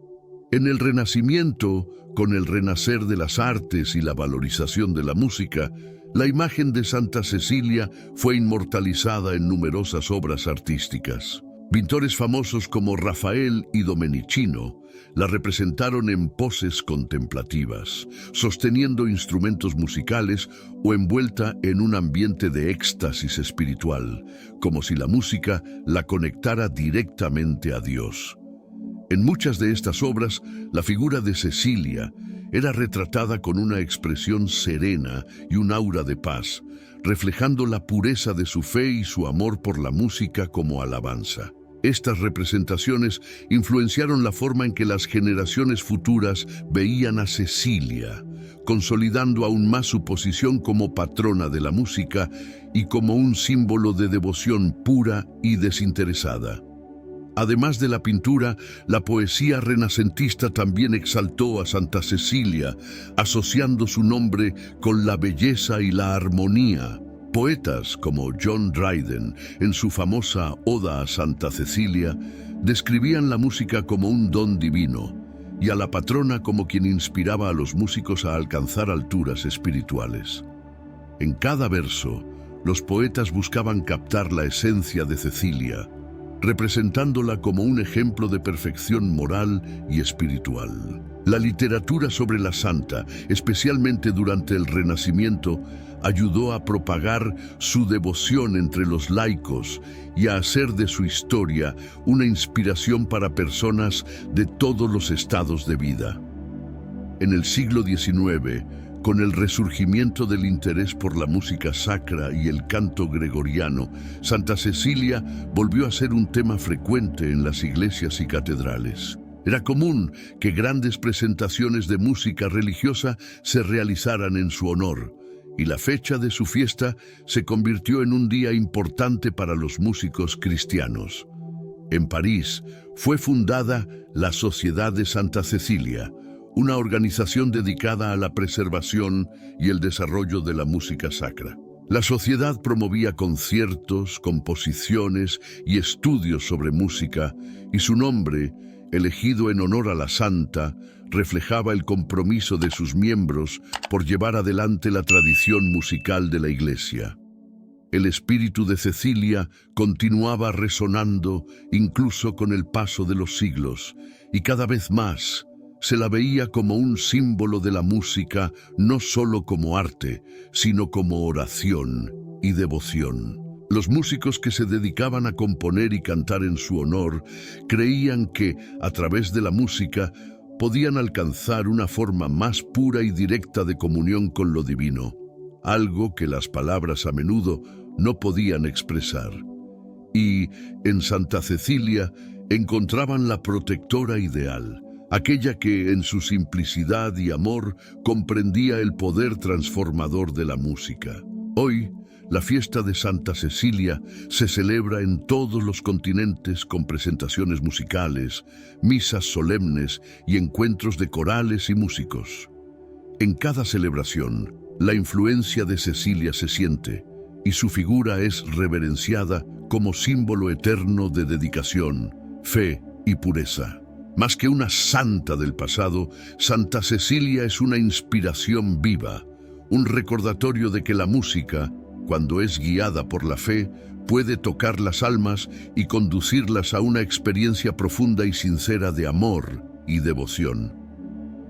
[SPEAKER 1] En el Renacimiento, con el renacer de las artes y la valorización de la música, la imagen de Santa Cecilia fue inmortalizada en numerosas obras artísticas. Pintores famosos como Rafael y Domenichino la representaron en poses contemplativas, sosteniendo instrumentos musicales o envuelta en un ambiente de éxtasis espiritual, como si la música la conectara directamente a Dios. En muchas de estas obras, la figura de Cecilia era retratada con una expresión serena y un aura de paz, reflejando la pureza de su fe y su amor por la música como alabanza. Estas representaciones influenciaron la forma en que las generaciones futuras veían a Cecilia, consolidando aún más su posición como patrona de la música y como un símbolo de devoción pura y desinteresada. Además de la pintura, la poesía renacentista también exaltó a Santa Cecilia, asociando su nombre con la belleza y la armonía. Poetas como John Dryden, en su famosa Oda a Santa Cecilia, describían la música como un don divino y a la patrona como quien inspiraba a los músicos a alcanzar alturas espirituales. En cada verso, los poetas buscaban captar la esencia de Cecilia, representándola como un ejemplo de perfección moral y espiritual. La literatura sobre la santa, especialmente durante el Renacimiento, ayudó a propagar su devoción entre los laicos y a hacer de su historia una inspiración para personas de todos los estados de vida. En el siglo XIX, Con el resurgimiento del interés por la música sacra y el canto gregoriano, Santa Cecilia volvió a ser un tema frecuente en las iglesias y catedrales. Era común que grandes presentaciones de música religiosa se realizaran en su honor, y la fecha de su fiesta se convirtió en un día importante para los músicos cristianos. En París fue fundada la Sociedad de Santa Cecilia, una organización dedicada a la preservación y el desarrollo de la música sacra. La sociedad promovía conciertos, composiciones y estudios sobre música, y su nombre, elegido en honor a la santa, reflejaba el compromiso de sus miembros por llevar adelante la tradición musical de la Iglesia. El espíritu de Cecilia continuaba resonando incluso con el paso de los siglos, y cada vez más se la veía como un símbolo de la música, no solo como arte, sino como oración y devoción. Los músicos que se dedicaban a componer y cantar en su honor creían que, a través de la música, podían alcanzar una forma más pura y directa de comunión con lo divino, algo que las palabras a menudo no podían expresar. Y, en Santa Cecilia, encontraban la protectora ideal, aquella que, en su simplicidad y amor, comprendía el poder transformador de la música. Hoy, la fiesta de Santa Cecilia se celebra en todos los continentes con presentaciones musicales, misas solemnes y encuentros de corales y músicos. En cada celebración, la influencia de Cecilia se siente, y su figura es reverenciada como símbolo eterno de dedicación, fe y pureza. Más que una santa del pasado, Santa Cecilia es una inspiración viva, un recordatorio de que la música, cuando es guiada por la fe, puede tocar las almas y conducirlas a una experiencia profunda y sincera de amor y devoción.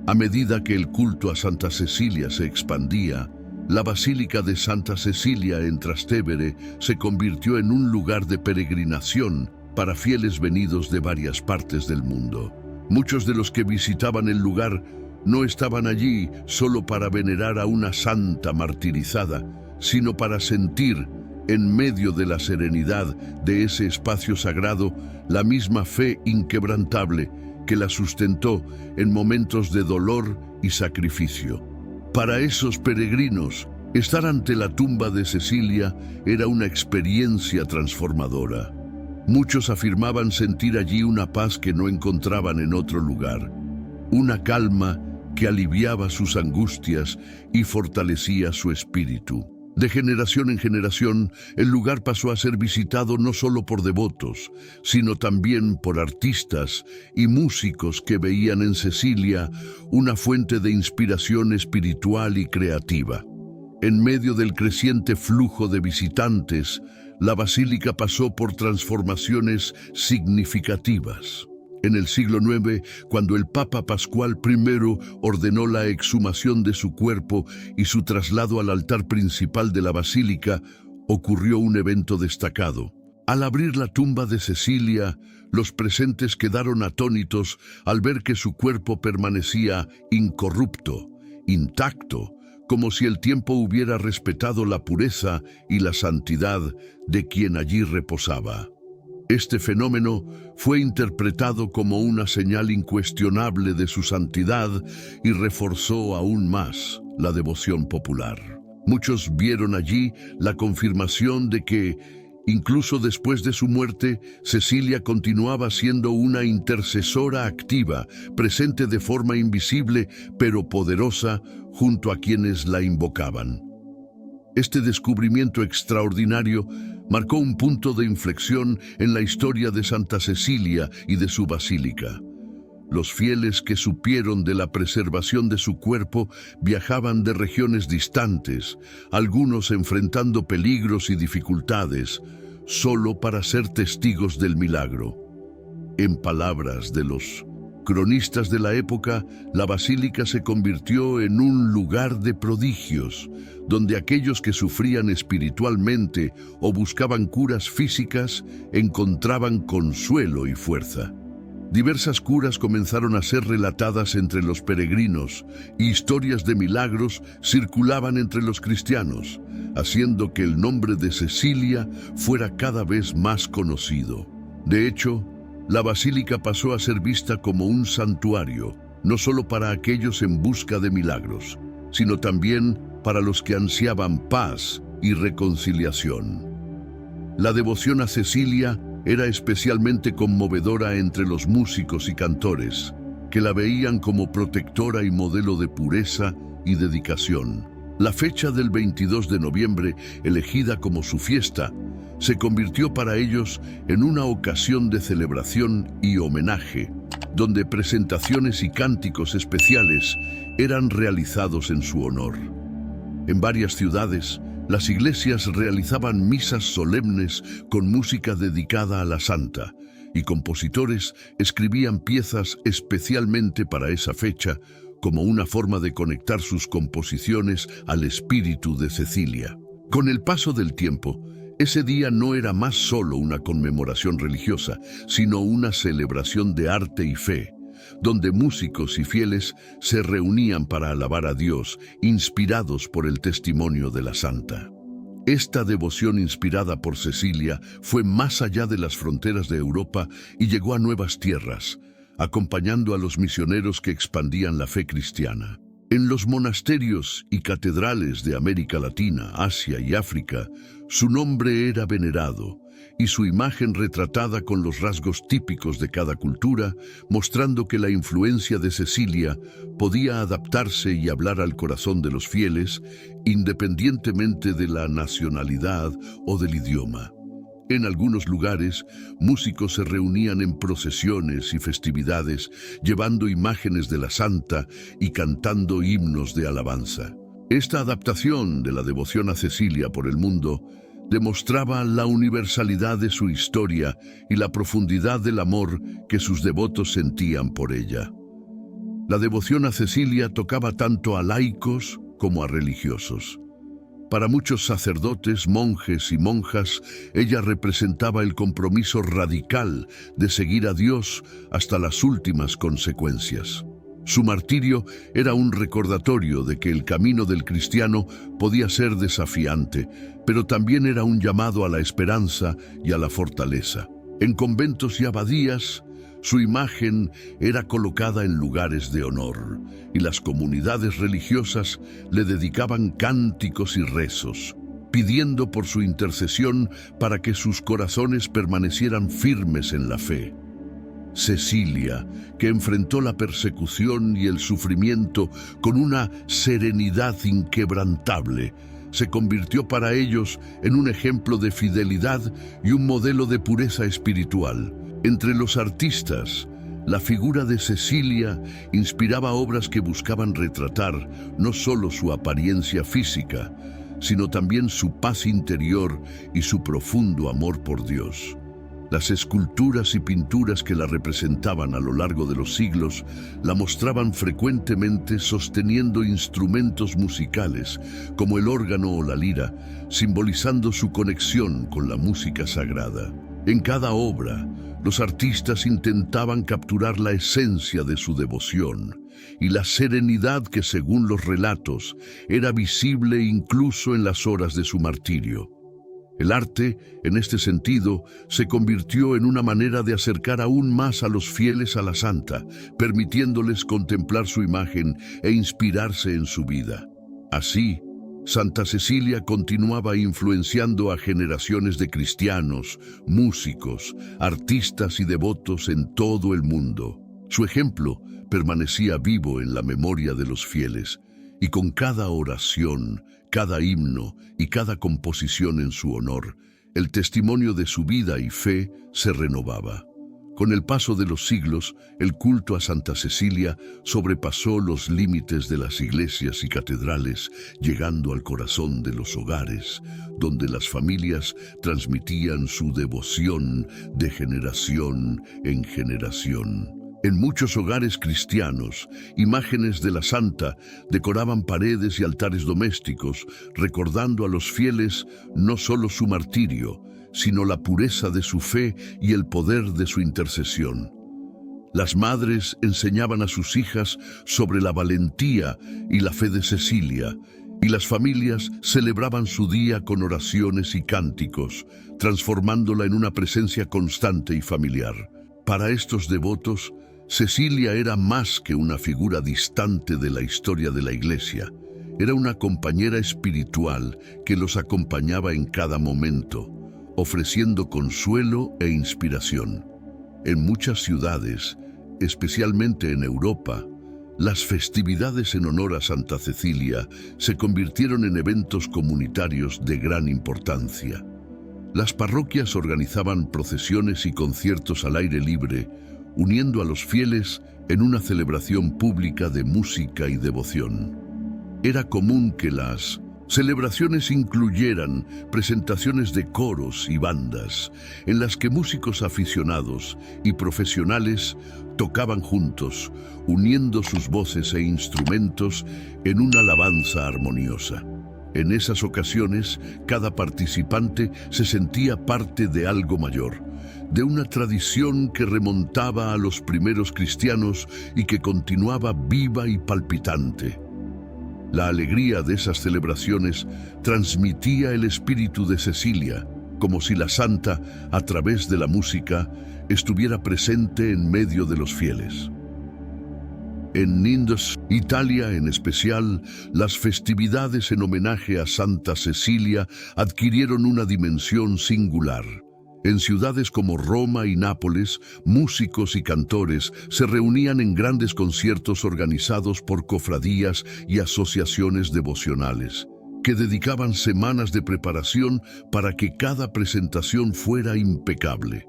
[SPEAKER 1] A medida que el culto a Santa Cecilia se expandía, la Basílica de Santa Cecilia en Trastevere se convirtió en un lugar de peregrinación para fieles venidos de varias partes del mundo. Muchos de los que visitaban el lugar no estaban allí solo para venerar a una santa martirizada, sino para sentir, en medio de la serenidad de ese espacio sagrado, la misma fe inquebrantable que la sustentó en momentos de dolor y sacrificio. Para esos peregrinos, estar ante la tumba de Cecilia era una experiencia transformadora. Muchos afirmaban sentir allí una paz que no encontraban en otro lugar, una calma que aliviaba sus angustias y fortalecía su espíritu. De generación en generación, el lugar pasó a ser visitado no solo por devotos, sino también por artistas y músicos que veían en Cecilia una fuente de inspiración espiritual y creativa. En medio del creciente flujo de visitantes, la basílica pasó por transformaciones significativas. En el siglo IX, cuando el Papa Pascual I ordenó la exhumación de su cuerpo y su traslado al altar principal de la basílica, ocurrió un evento destacado. Al abrir la tumba de Cecilia, los presentes quedaron atónitos al ver que su cuerpo permanecía incorrupto, intacto, como si el tiempo hubiera respetado la pureza y la santidad de quien allí reposaba. Este fenómeno fue interpretado como una señal incuestionable de su santidad y reforzó aún más la devoción popular. Muchos vieron allí la confirmación de que, incluso después de su muerte, Cecilia continuaba siendo una intercesora activa, presente de forma invisible pero poderosa junto a quienes la invocaban. Este descubrimiento extraordinario marcó un punto de inflexión en la historia de Santa Cecilia y de su basílica. Los fieles que supieron de la preservación de su cuerpo viajaban de regiones distantes, algunos enfrentando peligros y dificultades, solo para ser testigos del milagro. En palabras de los cronistas de la época, la basílica se convirtió en un lugar de prodigios, donde aquellos que sufrían espiritualmente o buscaban curas físicas encontraban consuelo y fuerza. Diversas curas comenzaron a ser relatadas entre los peregrinos y historias de milagros circulaban entre los cristianos, haciendo que el nombre de Cecilia fuera cada vez más conocido. De hecho, la basílica pasó a ser vista como un santuario, no solo para aquellos en busca de milagros, sino también para los que ansiaban paz y reconciliación. La devoción a Cecilia era especialmente conmovedora entre los músicos y cantores, que la veían como protectora y modelo de pureza y dedicación. La fecha del 22 de noviembre, elegida como su fiesta, se convirtió para ellos en una ocasión de celebración y homenaje, donde presentaciones y cánticos especiales eran realizados en su honor. En varias ciudades, las iglesias realizaban misas solemnes con música dedicada a la santa, y compositores escribían piezas especialmente para esa fecha, como una forma de conectar sus composiciones al espíritu de Cecilia. Con el paso del tiempo, ese día no era más solo una conmemoración religiosa, sino una celebración de arte y fe, donde músicos y fieles se reunían para alabar a Dios, inspirados por el testimonio de la santa. Esta devoción inspirada por Cecilia fue más allá de las fronteras de Europa y llegó a nuevas tierras, acompañando a los misioneros que expandían la fe cristiana. En los monasterios y catedrales de América Latina, Asia y África, su nombre era venerado y su imagen retratada con los rasgos típicos de cada cultura, mostrando que la influencia de Cecilia podía adaptarse y hablar al corazón de los fieles, independientemente de la nacionalidad o del idioma. En algunos lugares, músicos se reunían en procesiones y festividades, llevando imágenes de la santa y cantando himnos de alabanza. Esta adaptación de la devoción a Cecilia por el mundo demostraba la universalidad de su historia y la profundidad del amor que sus devotos sentían por ella. La devoción a Cecilia tocaba tanto a laicos como a religiosos. Para muchos sacerdotes, monjes y monjas, ella representaba el compromiso radical de seguir a Dios hasta las últimas consecuencias. Su martirio era un recordatorio de que el camino del cristiano podía ser desafiante, pero también era un llamado a la esperanza y a la fortaleza. En conventos y abadías, su imagen era colocada en lugares de honor, y las comunidades religiosas le dedicaban cánticos y rezos, pidiendo por su intercesión para que sus corazones permanecieran firmes en la fe. Cecilia, que enfrentó la persecución y el sufrimiento con una serenidad inquebrantable, se convirtió para ellos en un ejemplo de fidelidad y un modelo de pureza espiritual. Entre los artistas, la figura de Cecilia inspiraba obras que buscaban retratar no solo su apariencia física, sino también su paz interior y su profundo amor por Dios. Las esculturas y pinturas que la representaban a lo largo de los siglos la mostraban frecuentemente sosteniendo instrumentos musicales, como el órgano o la lira, simbolizando su conexión con la música sagrada. En cada obra, los artistas intentaban capturar la esencia de su devoción y la serenidad que, según los relatos, era visible incluso en las horas de su martirio. El arte, en este sentido, se convirtió en una manera de acercar aún más a los fieles a la santa, permitiéndoles contemplar su imagen e inspirarse en su vida. Así, Santa Cecilia continuaba influenciando a generaciones de cristianos, músicos, artistas y devotos en todo el mundo. Su ejemplo permanecía vivo en la memoria de los fieles, y con cada oración, cada himno y cada composición en su honor, el testimonio de su vida y fe se renovaba. Con el paso de los siglos, el culto a Santa Cecilia sobrepasó los límites de las iglesias y catedrales, llegando al corazón de los hogares, donde las familias transmitían su devoción de generación en generación. En muchos hogares cristianos, imágenes de la santa decoraban paredes y altares domésticos, recordando a los fieles no solo su martirio, sino la pureza de su fe y el poder de su intercesión. Las madres enseñaban a sus hijas sobre la valentía y la fe de Cecilia, y las familias celebraban su día con oraciones y cánticos, transformándola en una presencia constante y familiar. Para estos devotos, Cecilia era más que una figura distante de la historia de la Iglesia. Era una compañera espiritual que los acompañaba en cada momento, ofreciendo consuelo e inspiración. En muchas ciudades, especialmente en Europa, las festividades en honor a Santa Cecilia se convirtieron en eventos comunitarios de gran importancia. Las parroquias organizaban procesiones y conciertos al aire libre, uniendo a los fieles en una celebración pública de música y devoción. Era común que las celebraciones incluyeran presentaciones de coros y bandas, en las que músicos aficionados y profesionales tocaban juntos, uniendo sus voces e instrumentos en una alabanza armoniosa. En esas ocasiones, cada participante se sentía parte de algo mayor, de una tradición que remontaba a los primeros cristianos y que continuaba viva y palpitante. La alegría de esas celebraciones transmitía el espíritu de Cecilia, como si la santa, a través de la música, estuviera presente en medio de los fieles. En Nindos, Italia en especial, las festividades en homenaje a Santa Cecilia adquirieron una dimensión singular. En ciudades como Roma y Nápoles, músicos y cantores se reunían en grandes conciertos organizados por cofradías y asociaciones devocionales, que dedicaban semanas de preparación para que cada presentación fuera impecable.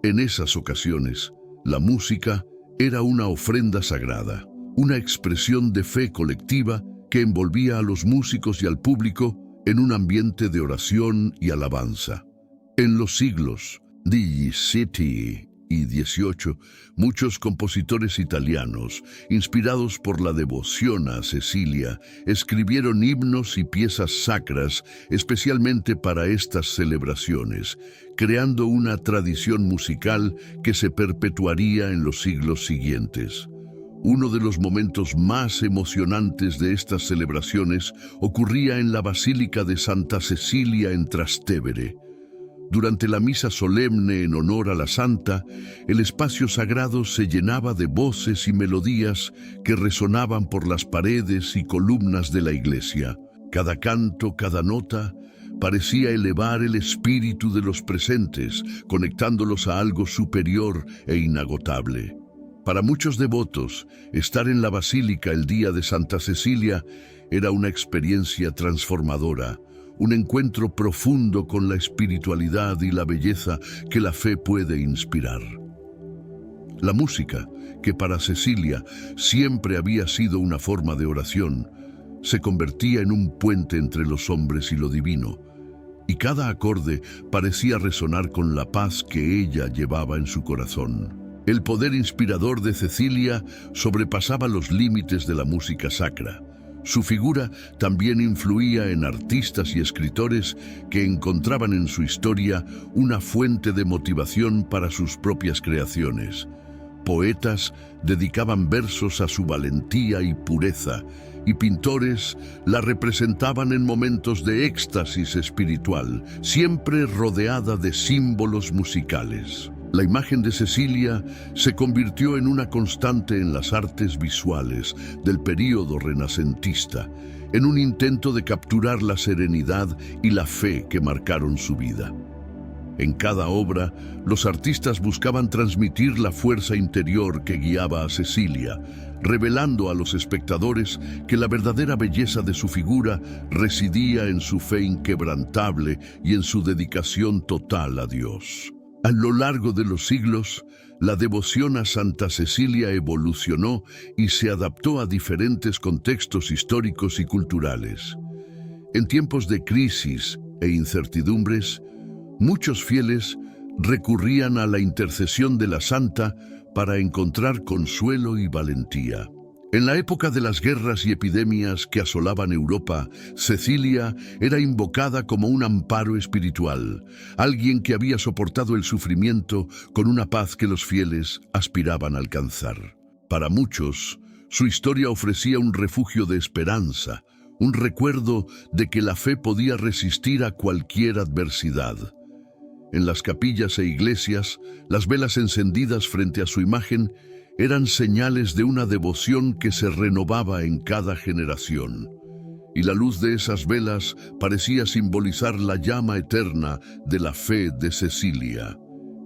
[SPEAKER 1] En esas ocasiones, la música era una ofrenda sagrada, una expresión de fe colectiva que envolvía a los músicos y al público en un ambiente de oración y alabanza. En los siglos XVII y XVIII, muchos compositores italianos, inspirados por la devoción a Cecilia, escribieron himnos y piezas sacras especialmente para estas celebraciones, creando una tradición musical que se perpetuaría en los siglos siguientes. Uno de los momentos más emocionantes de estas celebraciones ocurría en la Basílica de Santa Cecilia en Trastevere. Durante la misa solemne en honor a la santa, el espacio sagrado se llenaba de voces y melodías que resonaban por las paredes y columnas de la iglesia. Cada canto, cada nota, parecía elevar el espíritu de los presentes, conectándolos a algo superior e inagotable. Para muchos devotos, estar en la basílica el día de Santa Cecilia era una experiencia transformadora, un encuentro profundo con la espiritualidad y la belleza que la fe puede inspirar. La música, que para Cecilia siempre había sido una forma de oración, se convertía en un puente entre los hombres y lo divino, y cada acorde parecía resonar con la paz que ella llevaba en su corazón. El poder inspirador de Cecilia sobrepasaba los límites de la música sacra. Su figura también influía en artistas y escritores que encontraban en su historia una fuente de motivación para sus propias creaciones. Poetas dedicaban versos a su valentía y pureza, y pintores la representaban en momentos de éxtasis espiritual, siempre rodeada de símbolos musicales. La imagen de Cecilia se convirtió en una constante en las artes visuales del período renacentista, en un intento de capturar la serenidad y la fe que marcaron su vida. En cada obra, los artistas buscaban transmitir la fuerza interior que guiaba a Cecilia, revelando a los espectadores que la verdadera belleza de su figura residía en su fe inquebrantable y en su dedicación total a Dios. A lo largo de los siglos, la devoción a Santa Cecilia evolucionó y se adaptó a diferentes contextos históricos y culturales. En tiempos de crisis e incertidumbres, muchos fieles recurrían a la intercesión de la santa para encontrar consuelo y valentía. En la época de las guerras y epidemias que asolaban Europa, Cecilia era invocada como un amparo espiritual, alguien que había soportado el sufrimiento con una paz que los fieles aspiraban a alcanzar. Para muchos, su historia ofrecía un refugio de esperanza, un recuerdo de que la fe podía resistir a cualquier adversidad. En las capillas e iglesias, las velas encendidas frente a su imagen eran señales de una devoción que se renovaba en cada generación. Y la luz de esas velas parecía simbolizar la llama eterna de la fe de Cecilia,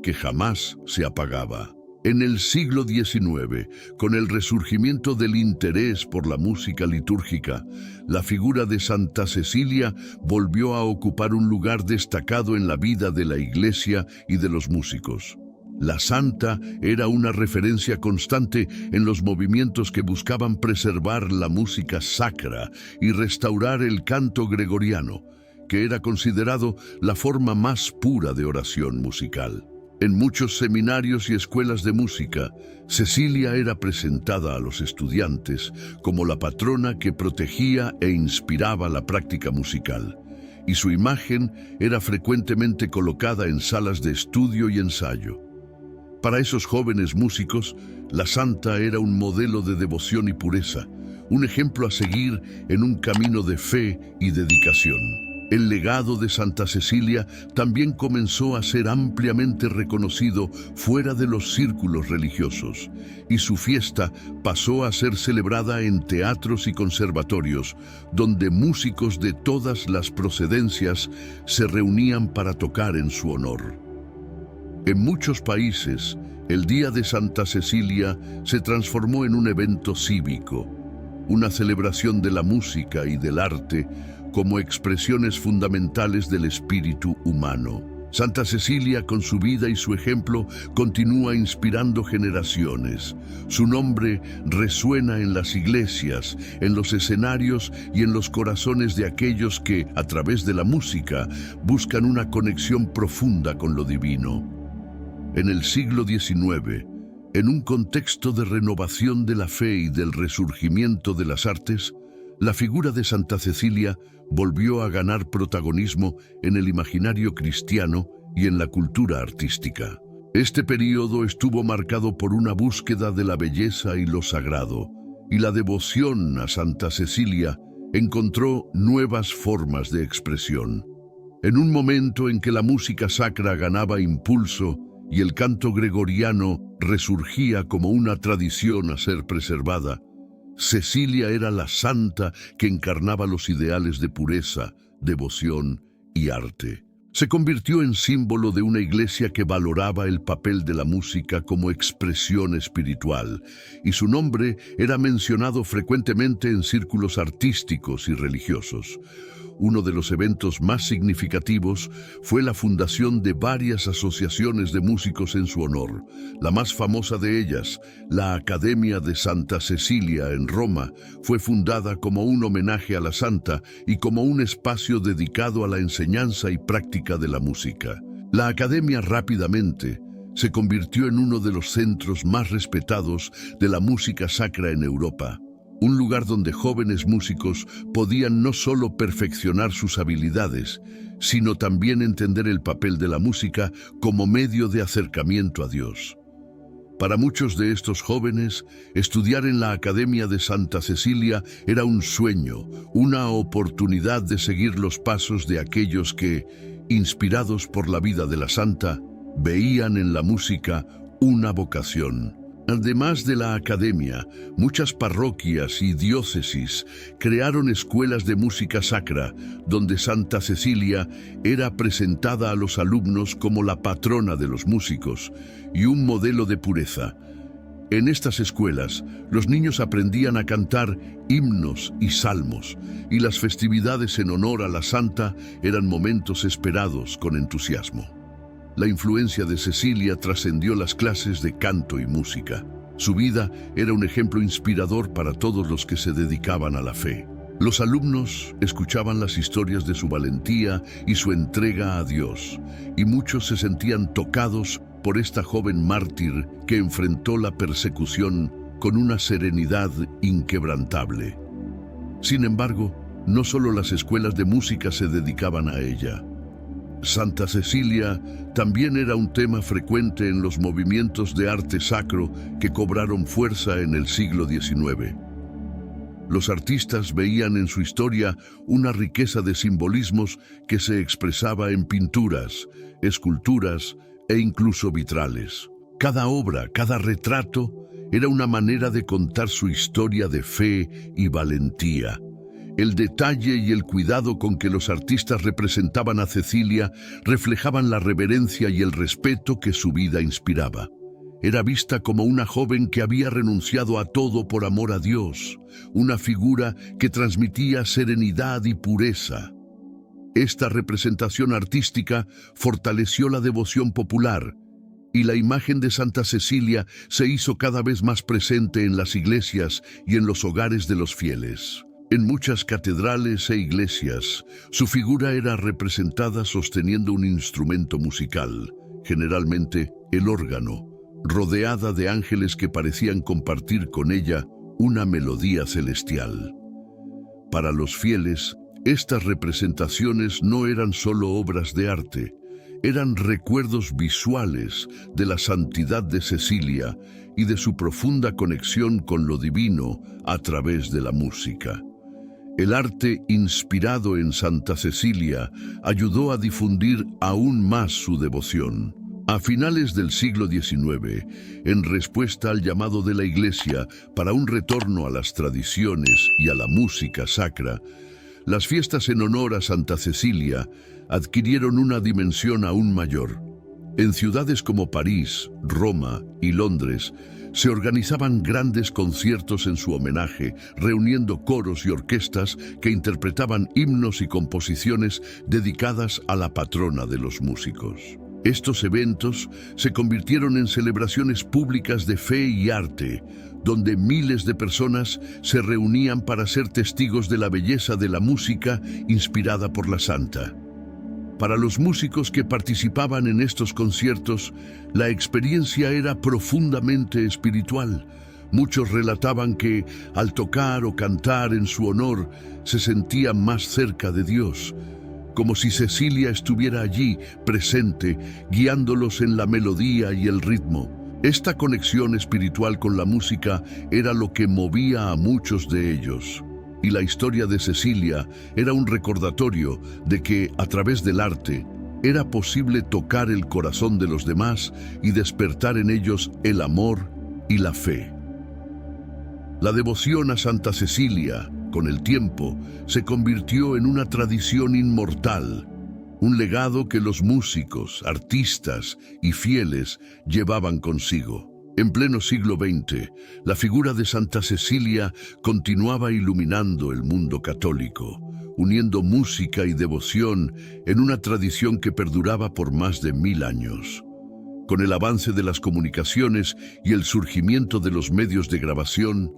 [SPEAKER 1] que jamás se apagaba. En el siglo XIX, con el resurgimiento del interés por la música litúrgica, la figura de Santa Cecilia volvió a ocupar un lugar destacado en la vida de la Iglesia y de los músicos. La santa era una referencia constante en los movimientos que buscaban preservar la música sacra y restaurar el canto gregoriano, que era considerado la forma más pura de oración musical. En muchos seminarios y escuelas de música, Cecilia era presentada a los estudiantes como la patrona que protegía e inspiraba la práctica musical, y su imagen era frecuentemente colocada en salas de estudio y ensayo. Para esos jóvenes músicos, la santa era un modelo de devoción y pureza, un ejemplo a seguir en un camino de fe y dedicación. El legado de Santa Cecilia también comenzó a ser ampliamente reconocido fuera de los círculos religiosos, y su fiesta pasó a ser celebrada en teatros y conservatorios, donde músicos de todas las procedencias se reunían para tocar en su honor. En muchos países, el Día de Santa Cecilia se transformó en un evento cívico, una celebración de la música y del arte como expresiones fundamentales del espíritu humano. Santa Cecilia, con su vida y su ejemplo, continúa inspirando generaciones. Su nombre resuena en las iglesias, en los escenarios y en los corazones de aquellos que, a través de la música, buscan una conexión profunda con lo divino. En el siglo XIX, en un contexto de renovación de la fe y del resurgimiento de las artes, la figura de Santa Cecilia volvió a ganar protagonismo en el imaginario cristiano y en la cultura artística. Este período estuvo marcado por una búsqueda de la belleza y lo sagrado, y la devoción a Santa Cecilia encontró nuevas formas de expresión. En un momento en que la música sacra ganaba impulso y el canto gregoriano resurgía como una tradición a ser preservada, Cecilia era la santa que encarnaba los ideales de pureza, devoción y arte. Se convirtió en símbolo de una iglesia que valoraba el papel de la música como expresión espiritual, y su nombre era mencionado frecuentemente en círculos artísticos y religiosos. Uno de los eventos más significativos fue la fundación de varias asociaciones de músicos en su honor. La más famosa de ellas, la Academia de Santa Cecilia en Roma, fue fundada como un homenaje a la santa y como un espacio dedicado a la enseñanza y práctica de la música. La Academia rápidamente se convirtió en uno de los centros más respetados de la música sacra en Europa. Un lugar donde jóvenes músicos podían no solo perfeccionar sus habilidades, sino también entender el papel de la música como medio de acercamiento a Dios. Para muchos de estos jóvenes, estudiar en la Academia de Santa Cecilia era un sueño, una oportunidad de seguir los pasos de aquellos que, inspirados por la vida de la santa, veían en la música una vocación. Además de la academia, muchas parroquias y diócesis crearon escuelas de música sacra, donde Santa Cecilia era presentada a los alumnos como la patrona de los músicos y un modelo de pureza. En estas escuelas, los niños aprendían a cantar himnos y salmos, y las festividades en honor a la santa eran momentos esperados con entusiasmo. La influencia de Cecilia trascendió las clases de canto y música. Su vida era un ejemplo inspirador para todos los que se dedicaban a la fe. Los alumnos escuchaban las historias de su valentía y su entrega a Dios, y muchos se sentían tocados por esta joven mártir que enfrentó la persecución con una serenidad inquebrantable. Sin embargo, no solo las escuelas de música se dedicaban a ella. Santa Cecilia también era un tema frecuente en los movimientos de arte sacro que cobraron fuerza en el siglo XIX. Los artistas veían en su historia una riqueza de simbolismos que se expresaba en pinturas, esculturas e incluso vitrales. Cada obra, cada retrato, era una manera de contar su historia de fe y valentía. El detalle y el cuidado con que los artistas representaban a Cecilia reflejaban la reverencia y el respeto que su vida inspiraba. Era vista como una joven que había renunciado a todo por amor a Dios, una figura que transmitía serenidad y pureza. Esta representación artística fortaleció la devoción popular, y la imagen de Santa Cecilia se hizo cada vez más presente en las iglesias y en los hogares de los fieles. En muchas catedrales e iglesias, su figura era representada sosteniendo un instrumento musical, generalmente el órgano, rodeada de ángeles que parecían compartir con ella una melodía celestial. Para los fieles, estas representaciones no eran solo obras de arte, eran recuerdos visuales de la santidad de Cecilia y de su profunda conexión con lo divino a través de la música. El arte inspirado en Santa Cecilia ayudó a difundir aún más su devoción. A finales del siglo XIX, en respuesta al llamado de la Iglesia para un retorno a las tradiciones y a la música sacra, las fiestas en honor a Santa Cecilia adquirieron una dimensión aún mayor. En ciudades como París, Roma y Londres, se organizaban grandes conciertos en su homenaje, reuniendo coros y orquestas que interpretaban himnos y composiciones dedicadas a la patrona de los músicos. Estos eventos se convirtieron en celebraciones públicas de fe y arte, donde miles de personas se reunían para ser testigos de la belleza de la música inspirada por la santa. Para los músicos que participaban en estos conciertos, la experiencia era profundamente espiritual. Muchos relataban que, al tocar o cantar en su honor, se sentían más cerca de Dios, como si Cecilia estuviera allí, presente, guiándolos en la melodía y el ritmo. Esta conexión espiritual con la música era lo que movía a muchos de ellos. Y la historia de Cecilia era un recordatorio de que, a través del arte, era posible tocar el corazón de los demás y despertar en ellos el amor y la fe. La devoción a Santa Cecilia, con el tiempo, se convirtió en una tradición inmortal, un legado que los músicos, artistas y fieles llevaban consigo. En pleno siglo XX, la figura de Santa Cecilia continuaba iluminando el mundo católico, uniendo música y devoción en una tradición que perduraba por más de 1000 años. Con el avance de las comunicaciones y el surgimiento de los medios de grabación,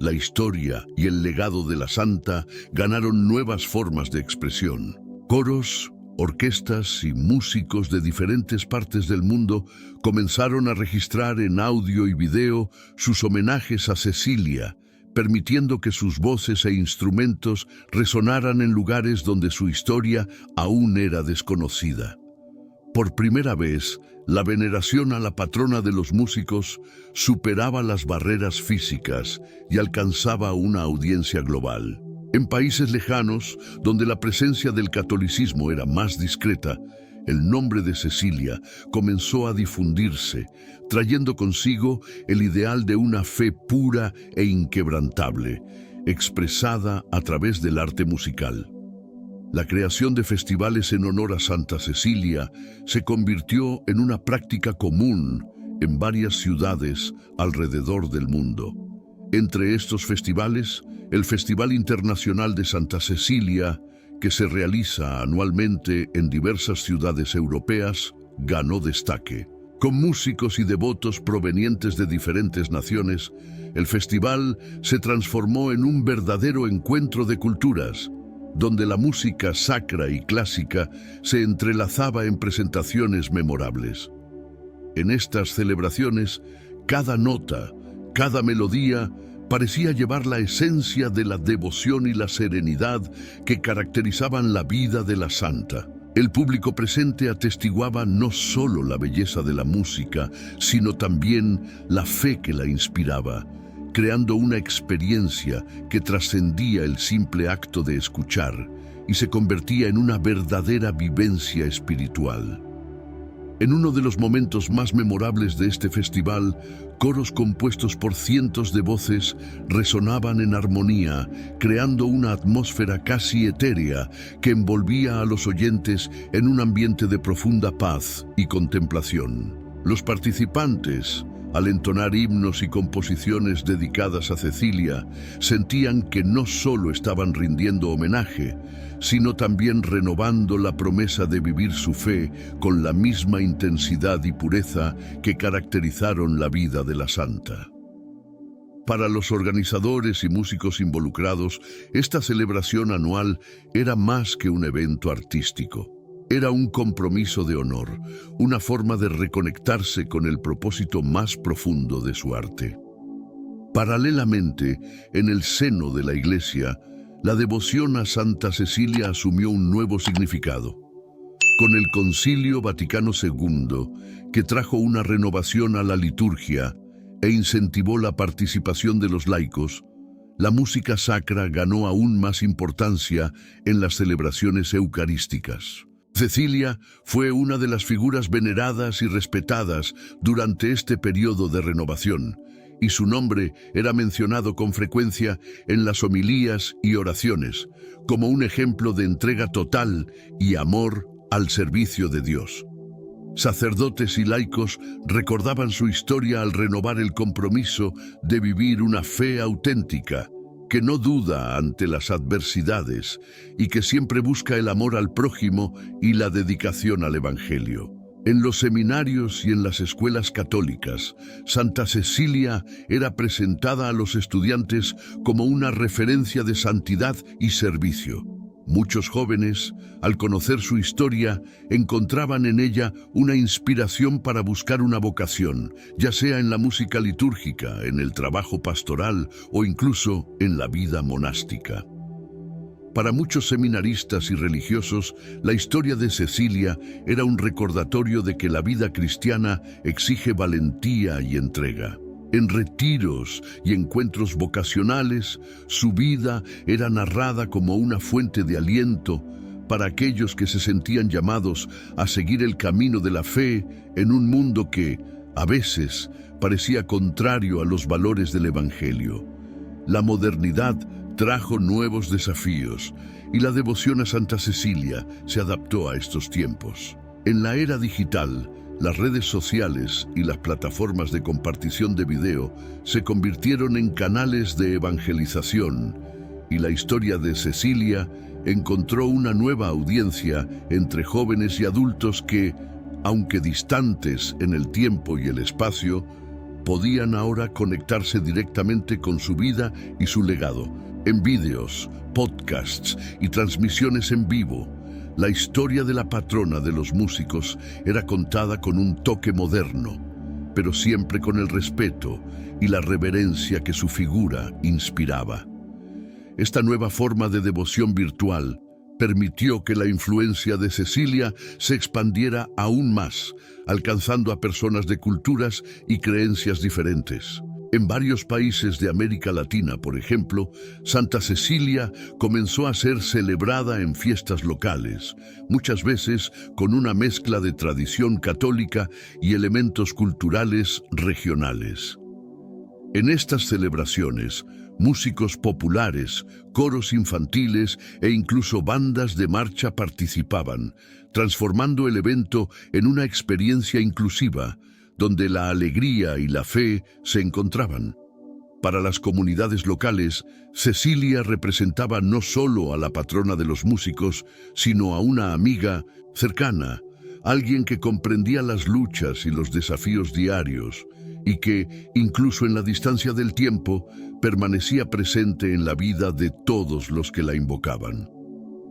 [SPEAKER 1] la historia y el legado de la santa ganaron nuevas formas de expresión. Coros, orquestas y músicos de diferentes partes del mundo comenzaron a registrar en audio y video sus homenajes a Cecilia, permitiendo que sus voces e instrumentos resonaran en lugares donde su historia aún era desconocida. Por primera vez, la veneración a la patrona de los músicos superaba las barreras físicas y alcanzaba una audiencia global. En países lejanos, donde la presencia del catolicismo era más discreta, el nombre de Cecilia comenzó a difundirse, trayendo consigo el ideal de una fe pura e inquebrantable, expresada a través del arte musical. La creación de festivales en honor a Santa Cecilia se convirtió en una práctica común en varias ciudades alrededor del mundo. Entre estos festivales, el Festival Internacional de Santa Cecilia, que se realiza anualmente en diversas ciudades europeas, ganó destaque. Con músicos y devotos provenientes de diferentes naciones, el festival se transformó en un verdadero encuentro de culturas, donde la música sacra y clásica se entrelazaba en presentaciones memorables. En estas celebraciones, cada nota, Cada melodía parecía llevar la esencia de la devoción y la serenidad que caracterizaban la vida de la santa. El público presente atestiguaba no solo la belleza de la música, sino también la fe que la inspiraba, creando una experiencia que trascendía el simple acto de escuchar y se convertía en una verdadera vivencia espiritual. En uno de los momentos más memorables de este festival, coros compuestos por cientos de voces resonaban en armonía, creando una atmósfera casi etérea que envolvía a los oyentes en un ambiente de profunda paz y contemplación. Los participantes, al entonar himnos y composiciones dedicadas a Cecilia, sentían que no solo estaban rindiendo homenaje, sino también renovando la promesa de vivir su fe con la misma intensidad y pureza que caracterizaron la vida de la santa. Para los organizadores y músicos involucrados, esta celebración anual era más que un evento artístico. Era un compromiso de honor, una forma de reconectarse con el propósito más profundo de su arte. Paralelamente, en el seno de la Iglesia, la devoción a Santa Cecilia asumió un nuevo significado. Con el Concilio Vaticano II, que trajo una renovación a la liturgia e incentivó la participación de los laicos, la música sacra ganó aún más importancia en las celebraciones eucarísticas. Cecilia fue una de las figuras veneradas y respetadas durante este periodo de renovación, y su nombre era mencionado con frecuencia en las homilías y oraciones, como un ejemplo de entrega total y amor al servicio de Dios. Sacerdotes y laicos recordaban su historia al renovar el compromiso de vivir una fe auténtica, que no duda ante las adversidades y que siempre busca el amor al prójimo y la dedicación al Evangelio. En los seminarios y en las escuelas católicas, Santa Cecilia era presentada a los estudiantes como una referencia de santidad y servicio. Muchos jóvenes, al conocer su historia, encontraban en ella una inspiración para buscar una vocación, ya sea en la música litúrgica, en el trabajo pastoral o incluso en la vida monástica. Para muchos seminaristas y religiosos, la historia de Cecilia era un recordatorio de que la vida cristiana exige valentía y entrega. En retiros y encuentros vocacionales, su vida era narrada como una fuente de aliento para aquellos que se sentían llamados a seguir el camino de la fe en un mundo que, a veces, parecía contrario a los valores del Evangelio. La modernidad trajo nuevos desafíos y la devoción a Santa Cecilia se adaptó a estos tiempos. En la era digital, las redes sociales y las plataformas de compartición de video se convirtieron en canales de evangelización y la historia de Cecilia encontró una nueva audiencia entre jóvenes y adultos que, aunque distantes en el tiempo y el espacio, podían ahora conectarse directamente con su vida y su legado. En vídeos, podcasts y transmisiones en vivo, la historia de la patrona de los músicos era contada con un toque moderno, pero siempre con el respeto y la reverencia que su figura inspiraba. Esta nueva forma de devoción virtual permitió que la influencia de Cecilia se expandiera aún más, alcanzando a personas de culturas y creencias diferentes. En varios países de América Latina, por ejemplo, Santa Cecilia comenzó a ser celebrada en fiestas locales, muchas veces con una mezcla de tradición católica y elementos culturales regionales. En estas celebraciones, músicos populares, coros infantiles e incluso bandas de marcha participaban, transformando el evento en una experiencia inclusiva, donde la alegría y la fe se encontraban. Para las comunidades locales, Cecilia representaba no solo a la patrona de los músicos, sino a una amiga cercana, alguien que comprendía las luchas y los desafíos diarios, y que, incluso en la distancia del tiempo, permanecía presente en la vida de todos los que la invocaban.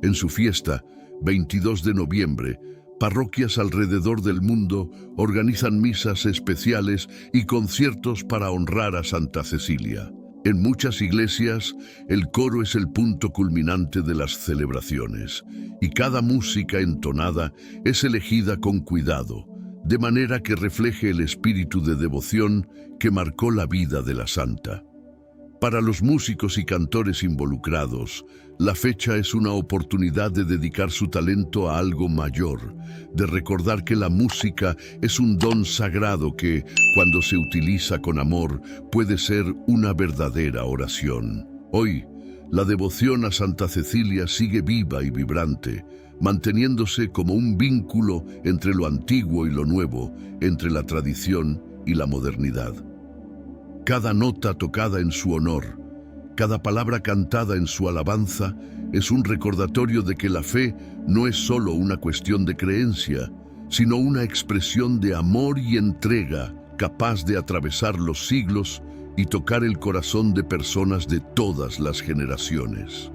[SPEAKER 1] En su fiesta, 22 de noviembre, Parroquias alrededor del mundo organizan misas especiales y conciertos para honrar a Santa Cecilia. En muchas iglesias, el coro es el punto culminante de las celebraciones, y cada música entonada es elegida con cuidado, de manera que refleje el espíritu de devoción que marcó la vida de la santa. Para los músicos y cantores involucrados, la fecha es una oportunidad de dedicar su talento a algo mayor, de recordar que la música es un don sagrado que, cuando se utiliza con amor, puede ser una verdadera oración. Hoy, la devoción a Santa Cecilia sigue viva y vibrante, manteniéndose como un vínculo entre lo antiguo y lo nuevo, entre la tradición y la modernidad. Cada nota tocada en su honor, cada palabra cantada en su alabanza, es un recordatorio de que la fe no es solo una cuestión de creencia, sino una expresión de amor y entrega capaz de atravesar los siglos y tocar el corazón de personas de todas las generaciones.